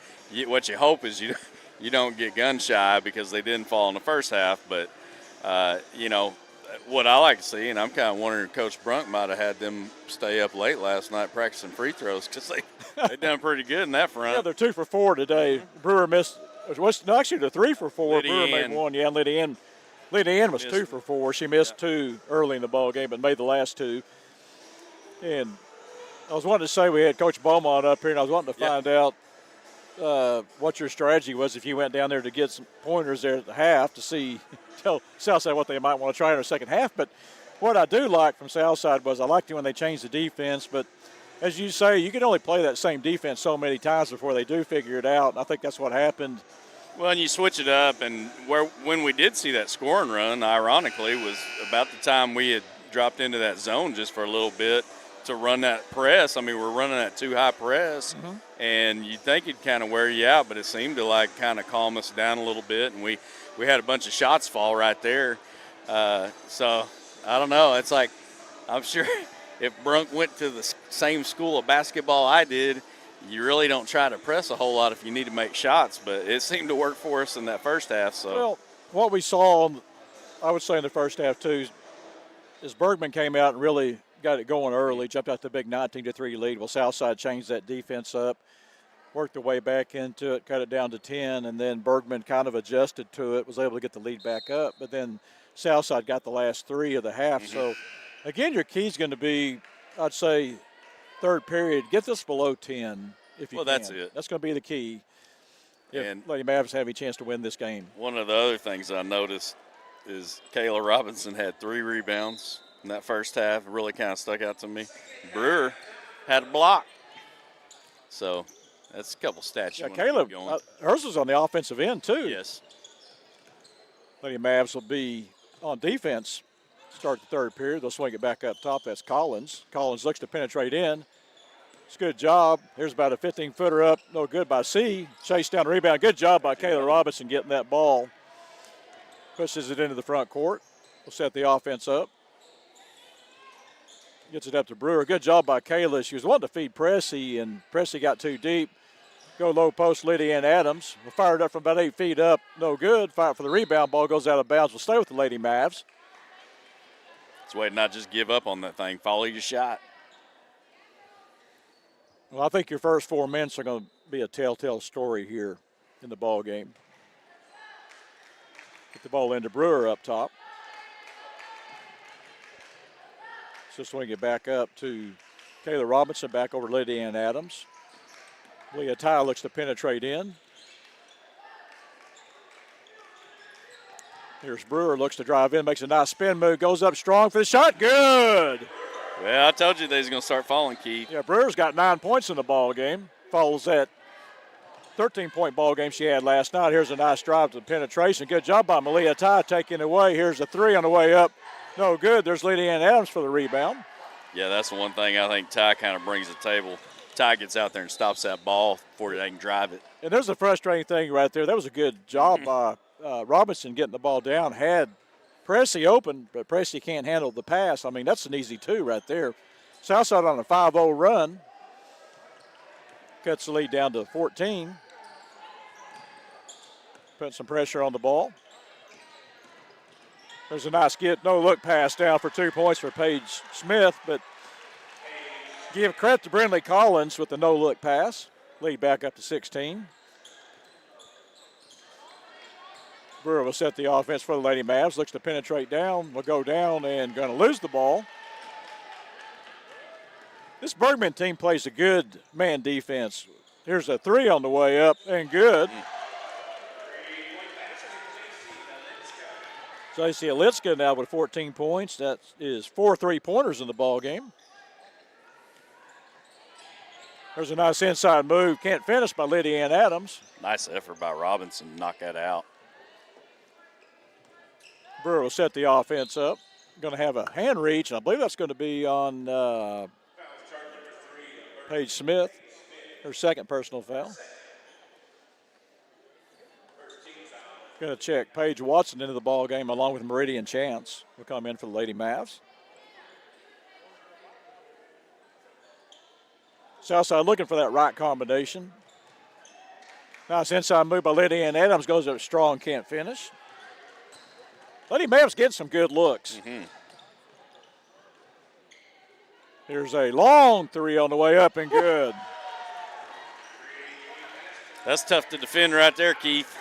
what you hope is you don't get gun shy because they didn't fall in the first half. But, you know, what I like to see, and I'm kind of wondering if Coach Brunk might have had them stay up late last night practicing free throws because they done pretty good in that front. Yeah, they're 2 for 4 today. Brewer missed, actually they're 3 for 4. Lydia Brewer Ann. made 1. Yeah, Lydia Ann was 2 for 4. She missed 2 early in the ball game, but made the last 2. And I was wanting to say we had Coach Beaumont up here, and I was wanting to find out what your strategy was if you went down there to get some pointers there at the half to tell Southside what they might want to try in the second half. But what I do like from Southside was I liked it when they changed the defense. But as you say, you can only play that same defense so many times before they do figure it out. And I think that's what happened. Well, and you switch it up, and when we did see that scoring run, ironically, was about the time we had dropped into that zone just for a little bit to run that press. I mean, we're running that too high press, and you'd think it'd kind of wear you out, but it seemed to like kind of calm us down a little bit, and we had a bunch of shots fall right there. So I don't know. It's like I'm sure if Brunk went to the same school of basketball I did, you really don't try to press a whole lot if you need to make shots, but it seemed to work for us in that first half. So, well, what we saw, I would say in the first half too, is Bergman came out and really got it going early, jumped out the big 19-3 lead. Well, Southside changed that defense up, worked their way back into it, cut it down to 10, and then Bergman kind of adjusted to it, was able to get the lead back up. But then Southside got the last 3 of the half. So, again, your key is going to be, I'd say, third period, get this below 10 if you can. That's it. That's going to be the key if And Lady Mavs have any chance to win this game. one of the other things I noticed is Kayla Robinson had 3 rebounds in that first half. It really kind of stuck out to me. Brewer had a block. So that's a couple stats you want to keep going. Kayla, hers was on the offensive end too. Yes. Lady Mavs will be on defense. start the third period. They'll swing it back up top. That's Collins. Collins looks to penetrate in. It's a good job. Here's about a 15-footer up. No good by C. Chase down the rebound. Good job by Kayla Robinson getting that ball. Pushes it into the front court. We'll set the offense up. Gets it up to Brewer. Good job by Kayla. She was wanting to feed Pressey, and Pressey got too deep. Go low post, Lydia Ann Adams. We'll fire it up from about 8 feet up. No good. Fight for the rebound. Ball goes out of bounds. We'll stay with the Lady Mavs. It's way to not just give up on that thing. Follow your shot. Well, I think your first 4 minutes are going to be a telltale story here in the ball game. Get the ball into Brewer up top. So swing it back up to Kayla Robinson, back over to Lydia Ann Adams. Leah Ty looks to penetrate in. Here's Brewer, looks to drive in, makes a nice spin move, goes up strong for the shot. Good. Well, I told you they was going to start falling, Keith. Yeah, Brewer's got 9 points in the ball game. Follows that 13-point ball game she had last night. Here's a nice drive to the penetration. Good job by Malia Ty taking it away. Here's a 3 on the way up. No good. There's Lydia Ann Adams for the rebound. Yeah, that's the one thing I think Ty kind of brings to the table. Ty gets out there and stops that ball before they can drive it. And there's a frustrating thing right there. That was a good job by Robinson getting the ball down. Had Pressey open, but Pressey can't handle the pass. I mean, that's an easy 2 right there. Southside on a 5-0 run. Cuts the lead down to 14. Putting some pressure on the ball. There's a nice no-look pass down for 2 points for Paige Smith, but give credit to Brindley Collins with the no-look pass. Lead back up to 16. Brewer will set the offense for the Lady Mavs. Looks to penetrate down. Will go down and going to lose the ball. This Bergman team plays a good man defense. Here's a 3 on the way up and good. J.C. Alitska now with 14 points. That is 4 3-pointers in the ball game. There's a nice inside move. Can't finish by Lydia Ann Adams. Nice effort by Robinson to knock that out. Brewer will set the offense up. Going to have a hand reach, and I believe that's going to be on Paige Smith, her second personal foul. Going to check Paige Watson into the ball game along with Meridian Chance. Will come in for the Lady Mavs. Southside looking for that right combination. Nice inside move by Lydia Ann Adams. Goes up strong, can't finish. Lady Mavs getting some good looks. Here's a long 3 on the way up and good. That's tough to defend right there, Keith.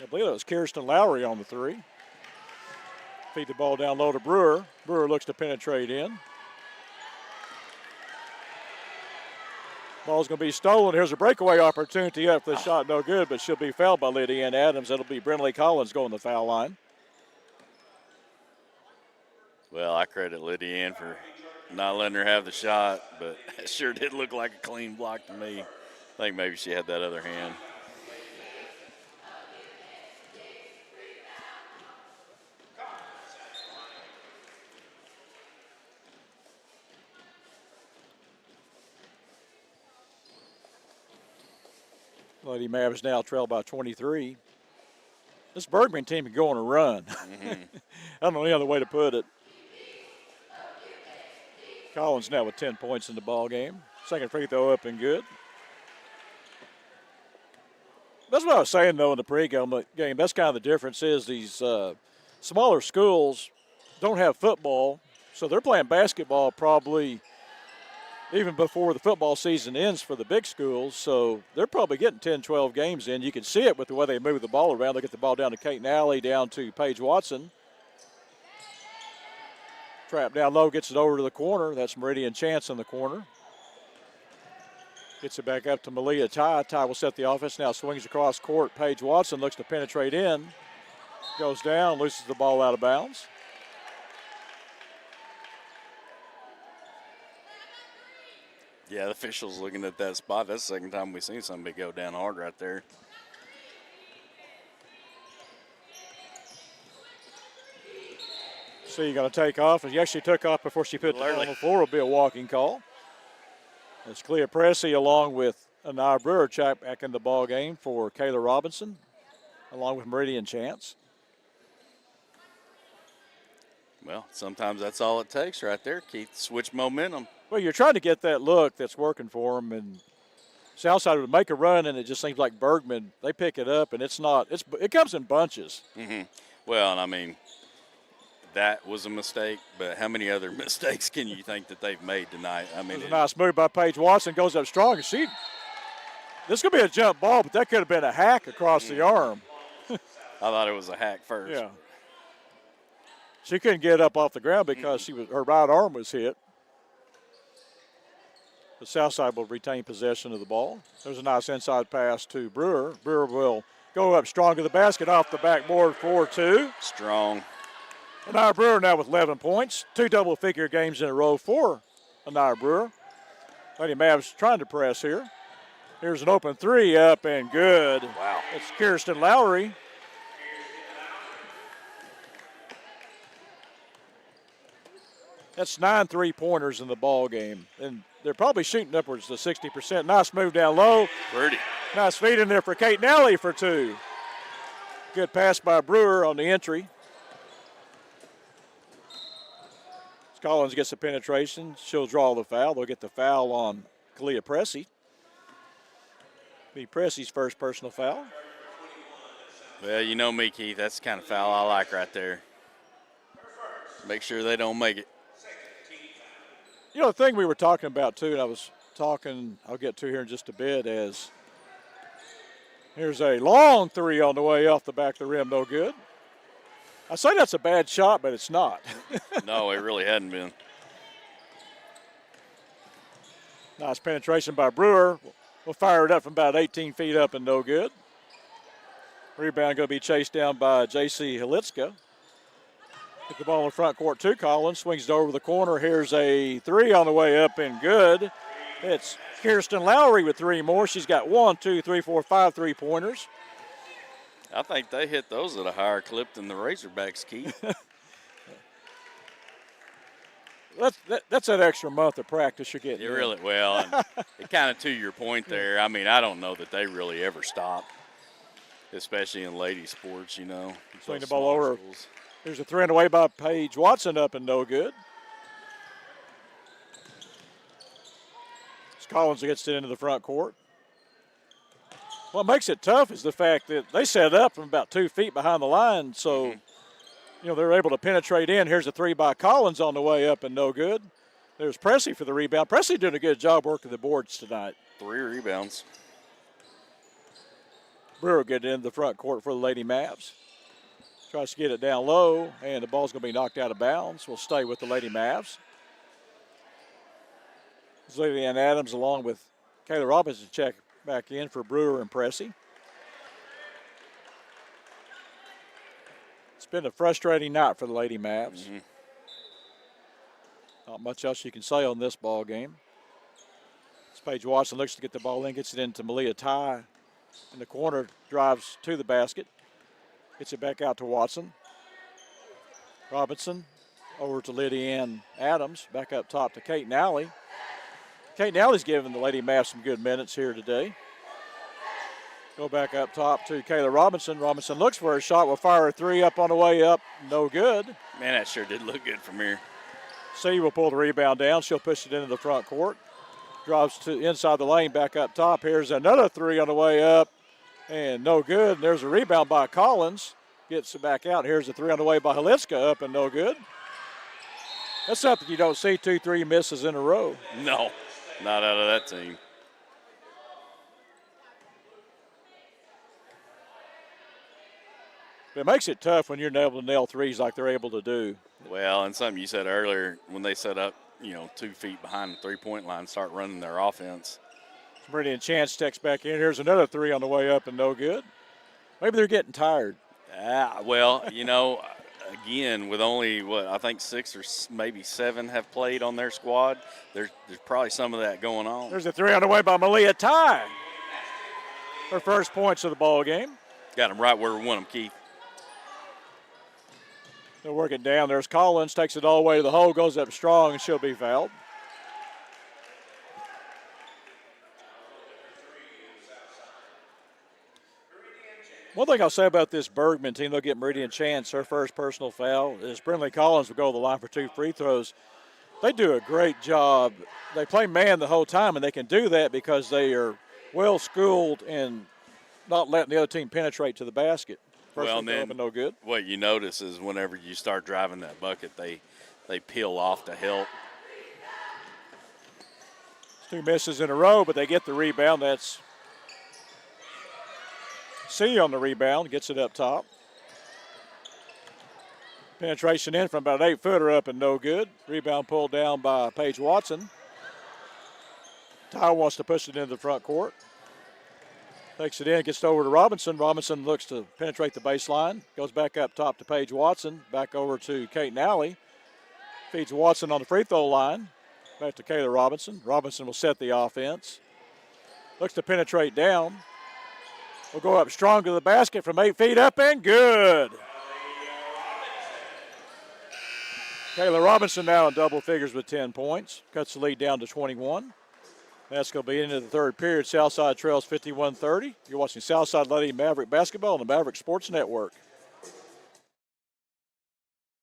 I believe that was Kirsten Lowry on the 3. Feed the ball down low to Brewer. Brewer looks to penetrate in. Ball's going to be stolen. Here's a breakaway opportunity up for the shot. No good, but she'll be fouled by Lydia Ann Adams. That'll be Brindley Collins going to the foul line. Well, I credit Lydia Ann for not letting her have the shot, but it sure did look like a clean block to me. I think maybe she had that other hand. Lady Mavs now trail by 23. This Bergman team can go on a run. I don't know any other way to put it. Collins now with 10 points in the ball game. Second free throw up and good. That's what I was saying, though, in the pregame game. That's kind of the difference is these smaller schools don't have football, so they're playing basketball probably even before the football season ends for the big schools. So they're probably getting 10, 12 games in. You can see it with the way they move the ball around. They get the ball down to Kate Nally, down to Paige Watson. Trap down low, gets it over to the corner. That's Meridian Chance in the corner. Gets it back up to Malia Ty. Ty will set the offense. Now swings across court. Paige Watson looks to penetrate in. Goes down, loses the ball out of bounds. Yeah, the official's looking at that spot. That's the second time we've seen somebody go down hard right there. So you're going to take off. And she actually took off before she put the ball on the floor. Will be a walking call. It's Clea Pressey along with Anaya Brewer back in the ball game for Kayla Robinson, along with Meridian Chance. Well, sometimes that's all it takes right there, Keith. Switch momentum. Well, you're trying to get that look that's working for them, and Southside would make a run, and it just seems like Bergman, they pick it up, and it comes in bunches. Mm-hmm. Well, and I mean, that was a mistake, but how many other mistakes can you think that they've made tonight? I mean, it was a nice move by Paige Watson, goes up strong, and this could be a jump ball, but that could have been a hack across the arm. I thought it was a hack first. Yeah. She couldn't get up off the ground because her right arm was hit. The Southside will retain possession of the ball. There's a nice inside pass to Brewer. Brewer will go up strong to the basket off the backboard 4-2. Strong. Anaya Brewer now with 11 points. 2 double-figure games in a row for Anaya Brewer. Lady Mavs trying to press here. Here's an open three up and good. Wow. It's Kirsten Lowry. That's 9 3-pointers in the ball game, and they're probably shooting upwards to 60%. Nice move down low. Pretty. Nice feed in there for Kate Nally for 2. Good pass by Brewer on the entry. Collins gets the penetration. She'll draw the foul. They'll get the foul on Clea Pressey. Be Pressey's first personal foul. Well, you know me, Keith. That's the kind of foul I like right there. Make sure they don't make it. You know, the thing we were talking about, too, and I'll get to here in just a bit, is here's a long three on the way off the back of the rim, no good. I say that's a bad shot, but it's not. No, it really hadn't been. Nice penetration by Brewer. We'll fire it up from about 18 feet up and no good. Rebound going to be chased down by J.C. Halitska. Get the ball in the front court to Collins. Swings it over the corner. Here's a three on the way up and good. It's Kirsten Lowry with 3 more. She's got 1, 2, 3, 4, 5 3-pointers. I think they hit those at a higher clip than the Razorbacks, Keith. That's that extra month of practice you're getting. It really, well, and it kind of to your point there. I mean, I don't know that they really ever stop, especially in lady sports, you know. Swing the ball over. There's a three on the way by Paige Watson up and no good. As Collins gets it into the front court. What makes it tough is the fact that they set up from about 2 feet behind the line, so you know they're able to penetrate in. Here's a three by Collins on the way up and no good. There's Pressey for the rebound. Pressey doing a good job working the boards tonight. 3 rebounds. Brewer getting into the front court for the Lady Mavs. Tries to get it down low, and the ball's going to be knocked out of bounds. We'll stay with the Lady Mavs. Zillian Adams along with Kayla Robinson check back in for Brewer and Pressey. It's been a frustrating night for the Lady Mavs. Not much else you can say on this ball game. As Paige Watson looks to get the ball in, gets it into Malia Ty in the corner, drives to the basket. Gets it back out to Watson. Robinson over to Lydia Ann Adams. Back up top to Kate Nally. Kate Nally's giving the Lady Mavs some good minutes here today. Go back up top to Kayla Robinson. Robinson looks for a shot. Will fire a three up on the way up. No good. Man, that sure did look good from here. C will pull the rebound down. She'll push it into the front court. Drives to inside the lane, back up top. Here's another three on the way up. And no good. And there's a rebound by Collins. Gets it back out. Here's a three on the way by Halitska up and no good. That's something you don't see 2-3 misses in a row. No, not out of that team. It makes it tough when you're able to nail threes like they're able to do. Well, and something you said earlier, when they set up, 2 feet behind the three-point line, start running their offense. Meridian Chance checks back in. Here's another three on the way up and no good. Maybe they're getting tired. Well, again, with only, I think 6 or maybe 7 have played on their squad, there's probably some of that going on. There's a three on the way by Malia Ty. Her first points of the ball game. Got them right where we want them, Keith. They'll work it down. There's Collins, takes it all the way to the hole, goes up strong, and she'll be fouled. One thing I'll say about this Bergman team, they'll get Meridian Chance, her first personal foul, is Brinley Collins will go to the line for 2 free throws. They do a great job. They play man the whole time, and they can do that because they are well-schooled in not letting the other team penetrate to the basket. First Well, then no good. What you notice is whenever you start driving that bucket, they peel off to help. 2 misses in a row, but they get the rebound. That's C on the rebound, gets it up top. Penetration in from about an 8-footer up and no good. Rebound pulled down by Paige Watson. Ty wants to push it into the front court. Takes it in, gets it over to Robinson. Robinson looks to penetrate the baseline. Goes back up top to Paige Watson. Back over to Kate Nally. Feeds Watson on the free throw line. Back to Kayla Robinson. Robinson will set the offense. Looks to penetrate down. Will go up strong to the basket from 8 feet up and good. Kayla Robinson now in double figures with 10 points. Cuts the lead down to 21. That's going to be into the third period. Southside trails 51-30. You're watching Southside Lady Maverick Basketball on the Maverick Sports Network.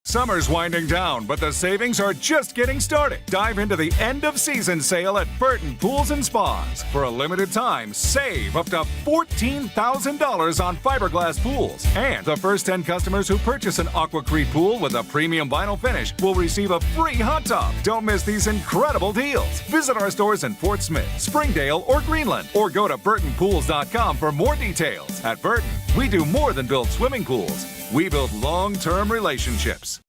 Summer's winding down, but the savings are just getting started. Dive into the end of season sale at Burton Pools and Spas. For a limited time, save up to $14,000 on fiberglass pools. And the first 10 customers who purchase an Aquacrete pool with a premium vinyl finish will receive a free hot tub. Don't miss these incredible deals. Visit our stores in Fort Smith, Springdale, or Greenland, or go to burtonpools.com for more details. At Burton, we do more than build swimming pools. We build long-term relationships.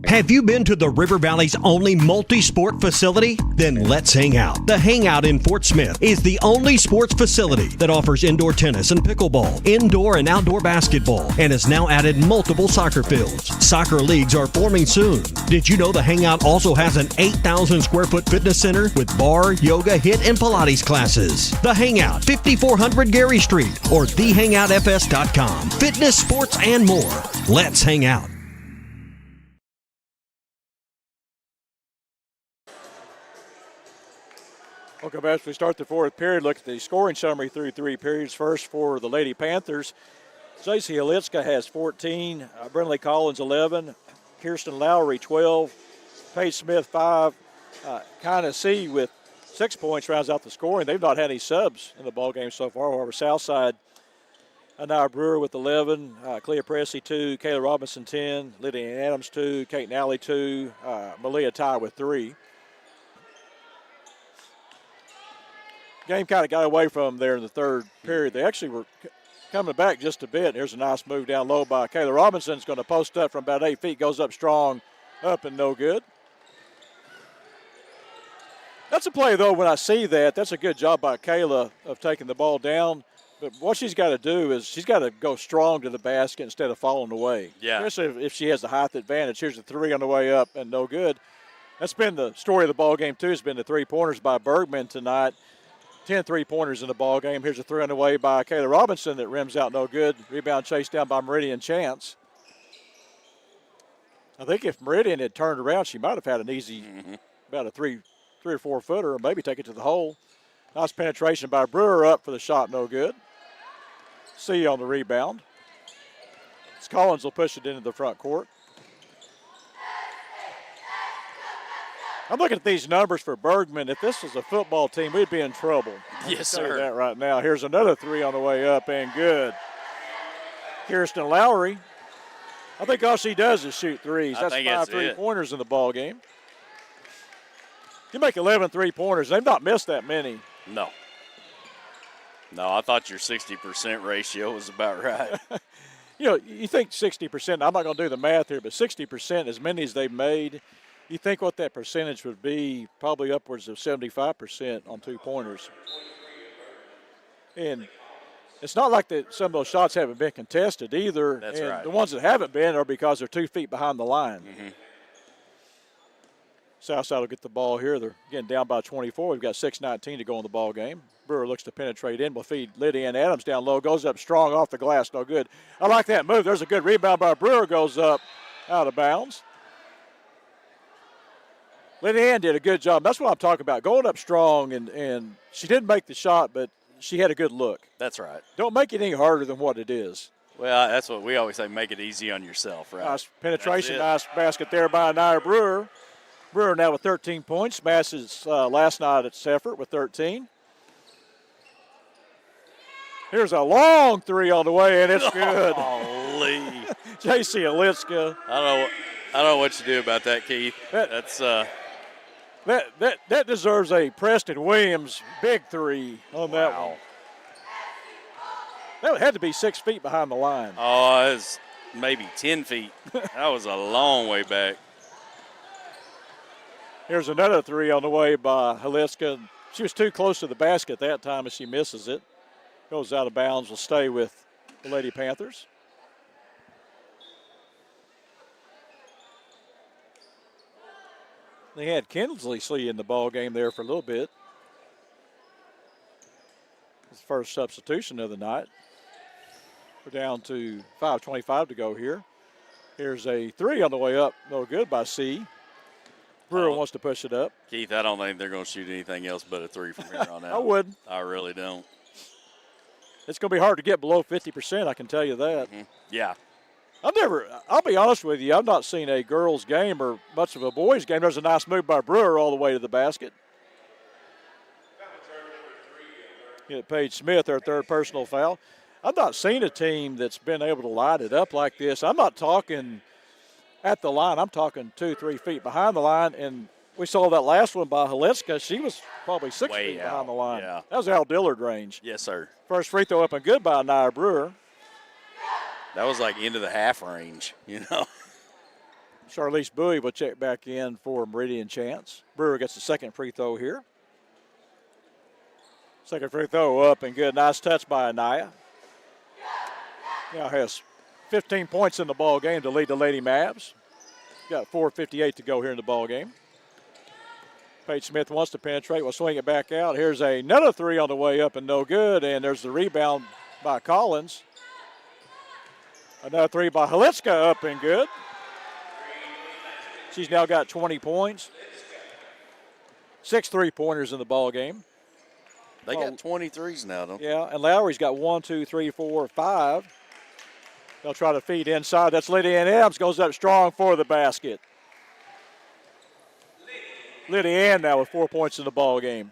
Have you been to the River Valley's only multi-sport facility? Then let's hang out. The Hangout in Fort Smith is the only sports facility that offers indoor tennis and pickleball, indoor and outdoor basketball, and has now added multiple soccer fields. Soccer leagues are forming soon. Did you know the Hangout also has an 8,000 square foot fitness center with bar, yoga, HIIT, and Pilates classes? The Hangout, 5400 Gary Street, or thehangoutfs.com. Fitness, sports, and more. Let's hang out. Welcome back. As we start the fourth period, look at the scoring summary through 3 periods. First for the Lady Panthers, J.C. Halitska has 14, Brinley Collins 11, Kirsten Lowry 12, Paige Smith 5, Kinda C with 6 points rounds out the scoring. They've not had any subs in the ball game so far. However, Southside, Anaya Brewer with 11, Clea Pressey 2, Kayla Robinson 10, Lydia Adams 2, Kate Nally 2, Malia Ty with 3. Game kind of got away from them there in the third period. They actually were coming back just a bit. Here's a nice move down low by Kayla Robinson. It's going to post up from about 8 feet, goes up strong, up and no good. That's a play, though, when I see that. That's a good job by Kayla of taking the ball down. But what she's got to do is she's got to go strong to the basket instead of falling away. Yeah. Especially if she has the height advantage. Here's the 3 on the way up and no good. That's been the story of the ball game, too. It's been the 3-pointers by Bergman tonight. 10 3-pointers in the ball game. Here's a 3 on the way by Kayla Robinson that rims out no good. Rebound chased down by Meridian Chance. I think if Meridian had turned around, she might have had an easy, about a 3 or 4 footer, or maybe take it to the hole. Nice penetration by Brewer up for the shot, no good. C on the rebound. Collins will push it into the front court. I'm looking at these numbers for Bergman. If this was a football team, we'd be in trouble. Yes, I'll tell you sir. that right now. Here's another 3 on the way up and good. Kirsten Lowry. I think all she does is shoot threes. That's 5 3-pointers in the ball game. You make 11 3-pointers. They've not missed that many. No. No, I thought your 60% ratio was about right. You know, you think 60%. I'm not going to do the math here, but 60%, as many as they've made, you think what that percentage would be, probably upwards of 75% on 2-pointers. And it's not like that some of those shots haven't been contested either. That's and right. The ones that haven't been are because they're 2 feet behind the line. Mm-hmm. Southside will get the ball here. They're getting down by 24. We've got 6:19 to go in the ball game. Brewer looks to penetrate in. Will feed Lydia and Adams down low. Goes up strong off the glass. No good. I like that move. There's a good rebound by Brewer. Goes up Out of bounds. Lady Ann did a good job. That's what I'm talking about. Going up strong, and she didn't make the shot, but she had a good look. That's right. Don't make it any harder than what it is. Well, that's what we always say, make it easy on yourself, right? Nice penetration, nice basket there by Nia Brewer. Brewer now with 13 points, smashes last night's effort with 13. Here's a long three on the way, and it's good. Holy. J.C. Alitska. I don't know what you do about that, Keith. That's That deserves a Preston Williams big three on that one. That had to be 6 feet behind the line. Oh, it was maybe 10 feet. That was a long way back. Here's another three on the way by Haliska. She was too close to the basket that time, and she misses it. Goes out of bounds. Will stay with the Lady Panthers. They had Kinsley Slee in the ball game there for a little bit. His first substitution of the night. We're down to 5:25 to go here. Here's a three on the way up. No good by C. Brewer wants to push it up. Keith, I don't think they're going to shoot anything else but a three from here on out. I wouldn't. I really don't. It's going to be hard to get below 50%, I can tell you that. Mm-hmm. Yeah. I'll be honest with you, I've not seen a girls' game or much of a boys' game. There's a nice move by Brewer all the way to the basket. Get Paige Smith, her third personal foul. I've not seen a team that's been able to light it up like this. I'm not talking at the line. I'm talking 2-3 feet behind the line. And we saw that last one by Haliska. She was probably 6 feet behind the line. Yeah. That was Al Dillard range. Yes, sir. First free throw up and good by Nia Brewer. That was like into the half range, you know. Charlize Bowie will check back in for Meridian Chance. Brewer gets the second free throw here. Second free throw up and good. Nice touch by Anaya. Now has 15 points in the ball game to lead the Lady Mavs. Got 4:58 to go here in the ball game. Paige Smith wants to penetrate. We'll swing it back out. Here's another three on the way up and no good. And there's the rebound by Collins. Another three by Haliska up and good. She's now got 20 points. 6 3-pointers in the ball game. They got 23s now, don't they? Yeah, and Lowry's got 1, 2, 3, 4, 5. They'll try to feed inside. That's Lydia Ann Adams. Goes up strong for the basket. Lydia Ann now with 4 points in the ball game.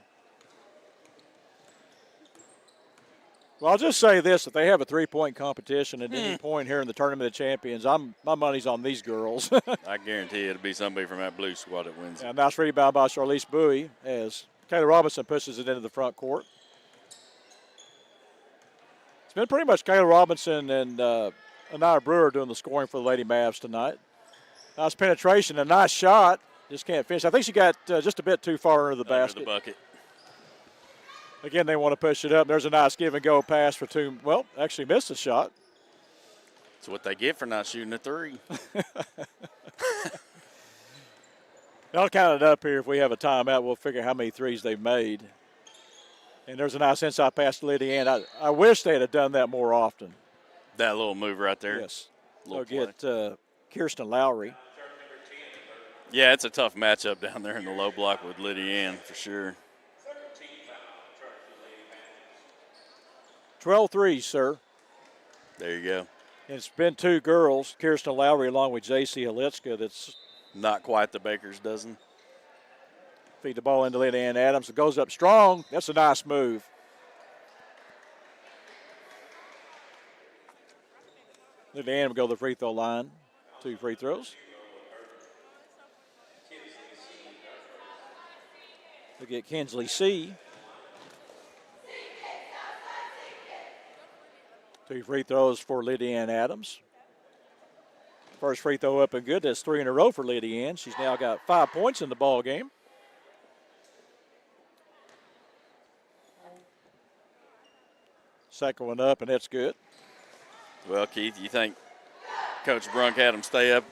Well, I'll just say this. If they have a three-point competition at any point here in the Tournament of Champions, my money's on these girls. I guarantee it'll be somebody from that blue squad that wins. Yeah, nice rebound by Charlize Bowie as Kayla Robinson pushes it into the front court. It's been pretty much Kayla Robinson and Anaya Brewer doing the scoring for the Lady Mavs tonight. Nice penetration, a nice shot. Just can't finish. I think she got just a bit too far under the basket. Under the bucket. Again, they want to push it up. There's a nice give-and-go pass for two. Well, actually missed the shot. That's what they get for not shooting a three. I'll count it up here. If we have a timeout, we'll figure how many threes they've made. And there's a nice inside pass to Lydia Ann. I wish they'd have done that more often. That little move right there. Yes. They'll get Kirsten Lowry. Yeah, it's a tough matchup down there in the low block with Lydia Ann for sure. 12 threes, sir. There you go. And it's been two girls, Kirsten Lowry along with J.C. Haliska, that's not quite the baker's dozen. Feed the ball into Lydia Ann Adams. It goes up strong. That's a nice move. Lydia Ann will go to the free throw line. 2 free throws. We'll get Kinsley C. 2 free throws for Lydia Ann Adams. First free throw up and good. That's 3 in a row for Lydia Ann. She's now got 5 points in the ball game. Second one up, and that's good. Well, Keith, you think Coach Brunk had them stay up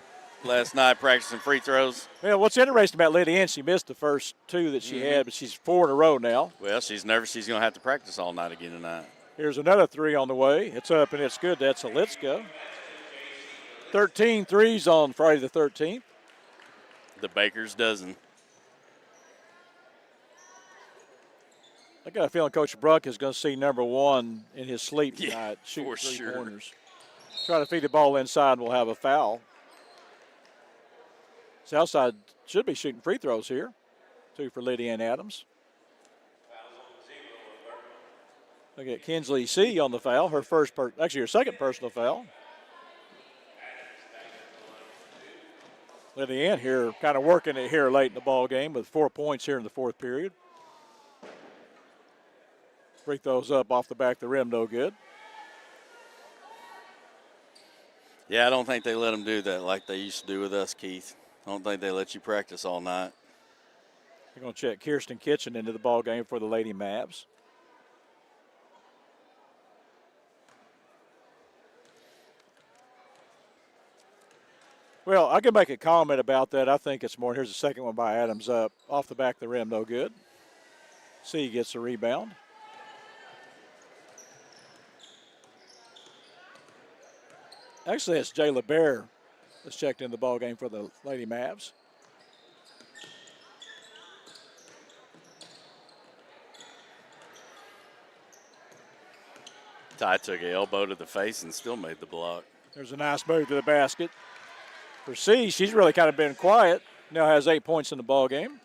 last night practicing free throws? Well, what's interesting about Lydia Ann, she missed the first 2 that she had, but she's 4 in a row now. Well, she's nervous. She's going to have to practice all night again tonight. Here's another 3 on the way. It's up and it's good. That's Alitska. 13 threes on Friday the 13th. The Baker's dozen. I got a feeling Coach Bruck is going to see number one in his sleep tonight, Yeah, shooting for sure. three-pointers. Try to feed the ball inside and we'll have a foul. Southside should be shooting free throws here. 2 for Lydia Ann Adams. Look at Kinsley C on the foul. Her actually her second personal foul. Lydia Ann here kind of working it here late in the ball game with 4 points here in the fourth period. Free throws up off the back of the rim, no good. Yeah, I don't think they let them do that like they used to do with us, Keith. I don't think they let you practice all night. They're going to check Kirsten Kitchen into the ball game for the Lady Mavs. Well, I can make a comment about that. I think it's more. Here's the second one by Adams up. Off the back of the rim, no good. C gets the rebound. Actually, it's Jayla Bear that's checked in the ball game for the Lady Mavs. Ty took an elbow to the face and still made the block. There's a nice move to the basket. For C, she's really kind of been quiet. Now has 8 points in the ball game.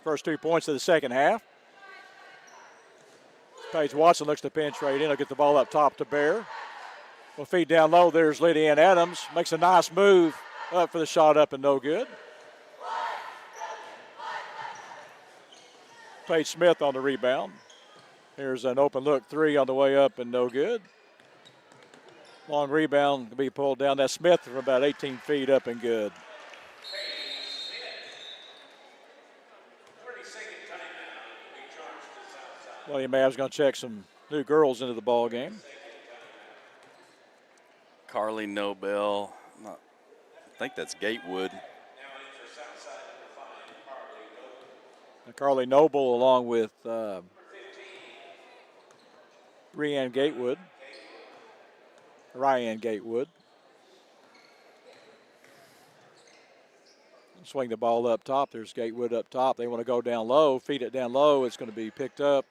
First 2 points of the second half. Paige Watson looks to penetrate in. He'll get the ball up top to Bear. Will feed down low. There's Lydia Ann Adams. Makes a nice move up for the shot up and no good. Paige Smith on the rebound. Here's an open look three on the way up and no good. Long rebound to be pulled down. That's Smith from about 18 feet up and good. 30-second timeout. We charge to Southside. Lady Mavs going to check some new girls into the ball game. Carly Nobel. I think that's Gatewood. Now in for Southside number 5, Carly Noble. And Carly Noble along with Ryan Gatewood. Swing the ball up top. There's Gatewood up top. They want to go down low, feed it down low. It's going to be picked up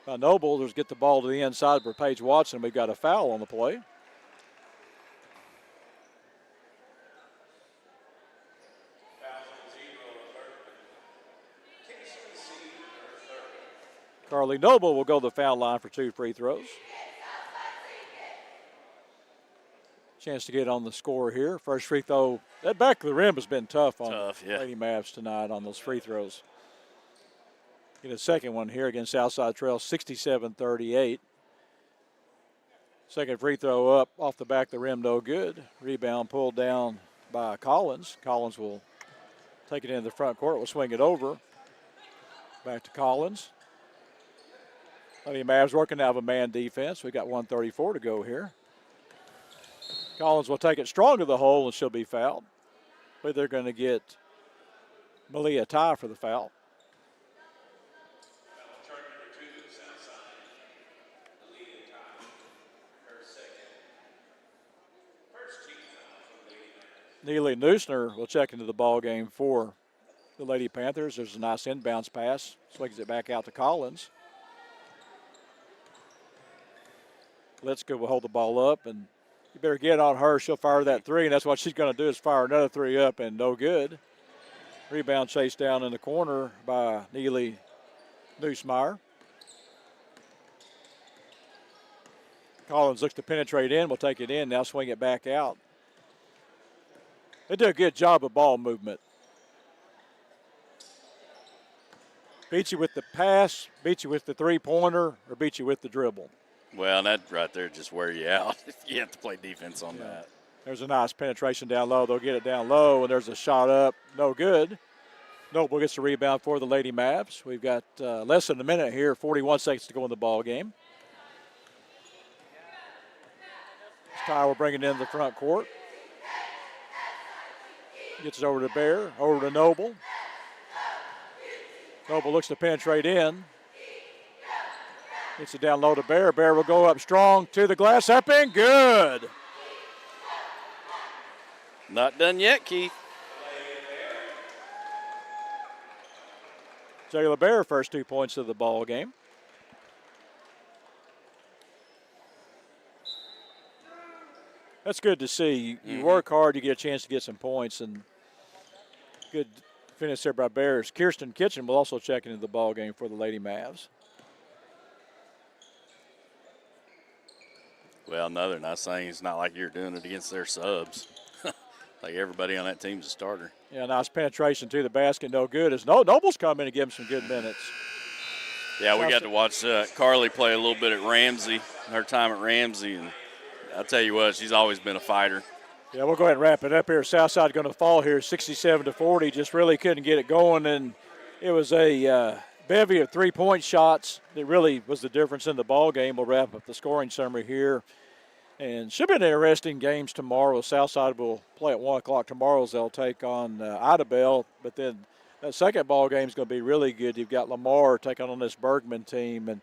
by Noble. There's get the ball to the inside for Paige Watson. We've got a foul on the play. Carly Noble will go to the foul line for 2 free throws. Chance to get on the score here. First free throw. That back of the rim has been tough on Lady Mavs tonight on those free throws. Get a second one here against Southside Trail, 67-38. Second free throw up off the back of the rim, no good. Rebound pulled down by Collins. Collins will take it into the front court. We'll swing it over. Back to Collins. Lady Mavs working out of a man defense. We got 1:34 to go here. Collins will take it strong to the hole and she'll be fouled. But they're going to get Malia Ty for the foul. Charge number 2, Southside. Malia Ty. Her second. First team foul from Lady Mavs. Neely Neusner will check into the ball game for the Lady Panthers. There's a nice inbounds pass. Swings it back out to Collins. Litzka will hold the ball up, and you better get on her. She'll fire that three, and that's what she's going to do is fire another three up, and no good. Rebound chased down in the corner by Neely Neusmeyer. Collins looks to penetrate in. We'll take it in. Now swing it back out. They do a good job of ball movement. Beat you with the pass, beat you with the three-pointer, or beat you with the dribble. Well, that right there just wear you out if you have to play defense on that. There's a nice penetration down low. They'll get it down low, and there's a shot up. No good. Noble gets the rebound for the Lady Mavs. We've got less than a minute here, 41 seconds to go in the ball game. Ty will bring it into the front court. Gets it over to Bear, over to Noble. Noble looks to penetrate in. Gets it down low to Bear. Bear will go up strong to the glass, up and good. Not done yet, Keith. Jay LeBear, first 2 points of the ball game. That's good to see. You work hard, you get a chance to get some points, and good finish there by Bears. Kirsten Kitchen will also check into the ball game for the Lady Mavs. Well, no, they're not saying it's not like you're doing it against their subs. Like everybody on that team's a starter. Yeah, nice penetration to the basket, no good. As Noble's come in and give him some good minutes. Yeah, we got to watch Carly play a little bit at Ramsey, her time at Ramsey, and I'll tell you what, she's always been a fighter. Yeah, we'll go ahead and wrap it up here. Southside going to fall here 67-40. Just really couldn't get it going, and it was a bevy of three-point shots that really was the difference in the ball game. We'll wrap up the scoring summary here. And should be an interesting games tomorrow. Southside will play at 1 o'clock tomorrow as they'll take on Idabel. But then that second ball game is going to be really good. You've got Lamar taking on this Bergman team. And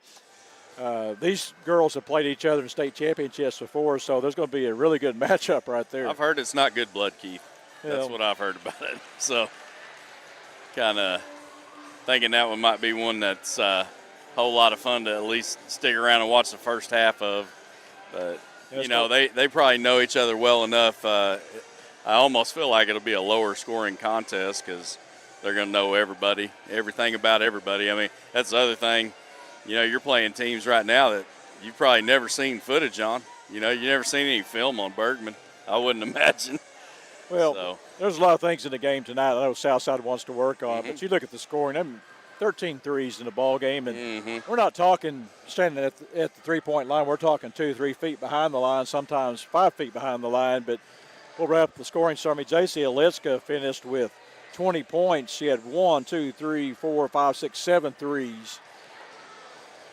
these girls have played each other in state championships before, so there's going to be a really good matchup right there. I've heard it's not good blood, Keith. That's what I've heard about it. So kind of thinking that one might be one that's a whole lot of fun to at least stick around and watch the first half of. But you know, they probably know each other well enough. I almost feel like it'll be a lower scoring contest because they're going to know everything about everybody. I mean, that's the other thing. You know, you're playing teams right now that you've probably never seen footage on. You know, you've never seen any film on Bergman, I wouldn't imagine. Well, there's a lot of things in the game tonight I know Southside wants to work on, but you look at the scoring, them 13 threes in the ball game, and we're not talking standing at the three-point line. We're talking 2-3 feet behind the line, sometimes 5 feet behind the line. But we'll wrap up the scoring summary. J.C. Alitska finished with 20 points. She had 1, 2, 3, 4, 5, 6, 7 threes,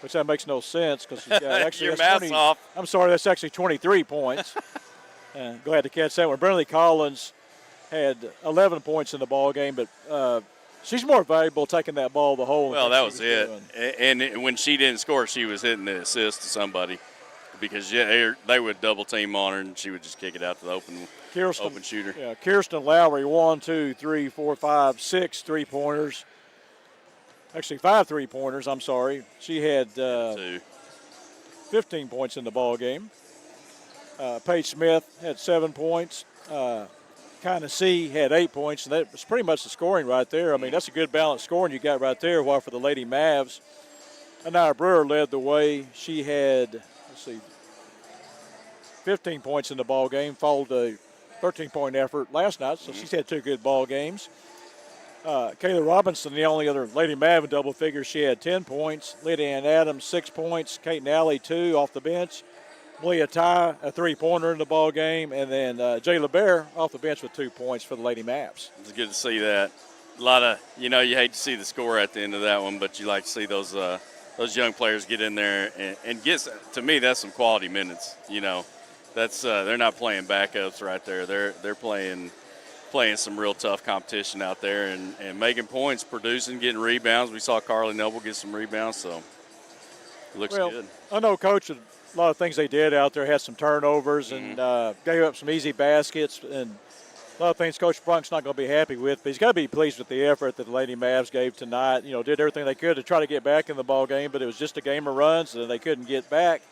which that makes no sense because she's got actually your that's math's 20, off. I'm sorry, that's actually 23 points. Glad to catch that one. Brinley Collins had 11 points in the ball game, but she's more valuable taking that ball the hole. Well, that was it. And when she didn't score, she was hitting the assist to somebody because they would double team on her, and she would just kick it out to the open shooter. Yeah, Kirsten Lowry, 1, 2, 3, 4, 5, 6 3-pointers. Actually, 5 3-pointers, I'm sorry. She had 15 points in the ball game. Paige Smith had 7 points. C had 8 points, and that was pretty much the scoring right there. I mean, that's a good balanced scoring you got right there. While for the Lady Mavs, Anaya Brewer led the way. She had, 15 points in the ball game, followed a 13-point effort last night, so she's had 2 good ball games. Kayla Robinson, the only other Lady Mav in double figures, she had 10 points. Lydia Ann Adams, 6 points. Kate Nally, 2 off the bench. Malia Ty, a 3-pointer in the ball game, and then Jay LeBear off the bench with 2 points for the Lady Mavs. It's good to see that. A lot of, you hate to see the score at the end of that one, but you like to see those young players get in there and get. To me, that's some quality minutes. That's they're not playing backups right there. They're playing some real tough competition out there and making points, producing, getting rebounds. We saw Carly Noble get some rebounds, so it looks good. I know Coach, a lot of things they did out there, had some turnovers and gave up some easy baskets, and a lot of things Coach Brunk's not going to be happy with, but he's got to be pleased with the effort that the Lady Mavs gave tonight. Did everything they could to try to get back in the ball game, but it was just a game of runs and they couldn't get back.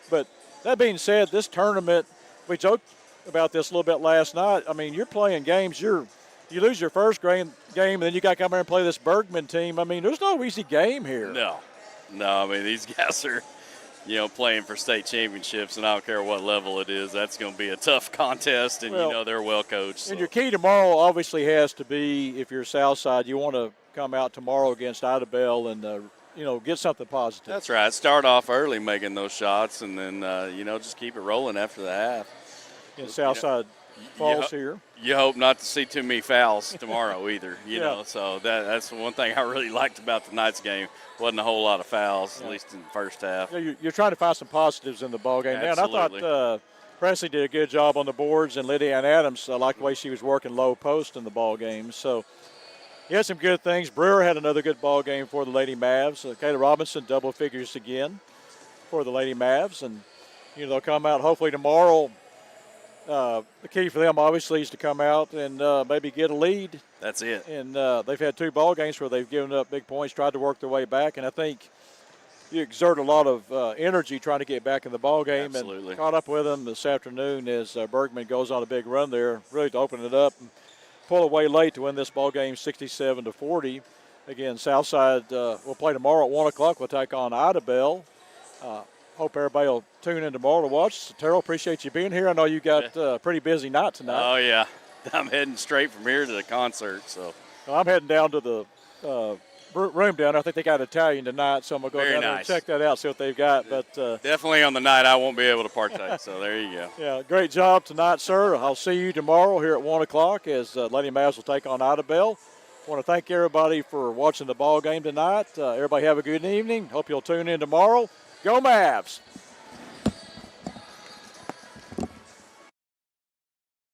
But that being said, this tournament, we joked about this a little bit last night. I mean, you're playing games, you lose your first game, and then you got to come here and play this Bergman team. I mean, there's no easy game here. No. I mean, these guys are, playing for state championships, and I don't care what level it is. That's going to be a tough contest, and they're well coached. So. And your key tomorrow obviously has to be, if you're Southside, you want to come out tomorrow against Idabel and get something positive. That's right. Start off early making those shots, and then just keep it rolling after the half. And Southside falls here. You hope not to see too many fouls tomorrow either. You know, so that's one thing I really liked about tonight's game. Wasn't a whole lot of fouls, at least in the first half. Yeah, you're trying to find some positives in the ball game. Absolutely. And I thought Presley did a good job on the boards, and Lydia Ann Adams, I liked the way she was working low post in the ball game. So he had some good things. Brewer had another good ball game for the Lady Mavs. Kayla Robinson double figures again for the Lady Mavs, and they'll come out hopefully tomorrow The key for them, obviously, is to come out and maybe get a lead. That's it. And they've had 2 ball games where they've given up big points, tried to work their way back, and I think you exert a lot of energy trying to get back in the ball game. Absolutely. And caught up with them this afternoon as Bergman goes on a big run there, really to open it up and pull away late to win this ball game 67-40. Again, Southside will play tomorrow at 1 o'clock. We'll take on Idabel. Hope everybody will tune in tomorrow to watch. So, Terrell, appreciate you being here. I know you got a pretty busy night tonight. Oh, yeah. I'm heading straight from here to the concert. So Well, I'm heading down to the room down there. I think they got Italian tonight, so I'm going to go Very down there and nice. check that out, see what they've got. But definitely on the night I won't be able to partake. So there you go. yeah, great job tonight, sir. I'll see you tomorrow here at 1 o'clock as Lady Mavs will take on Idabel. I want to thank everybody for watching the ball game tonight. Everybody have a good evening. Hope you'll tune in tomorrow. Go Mavs!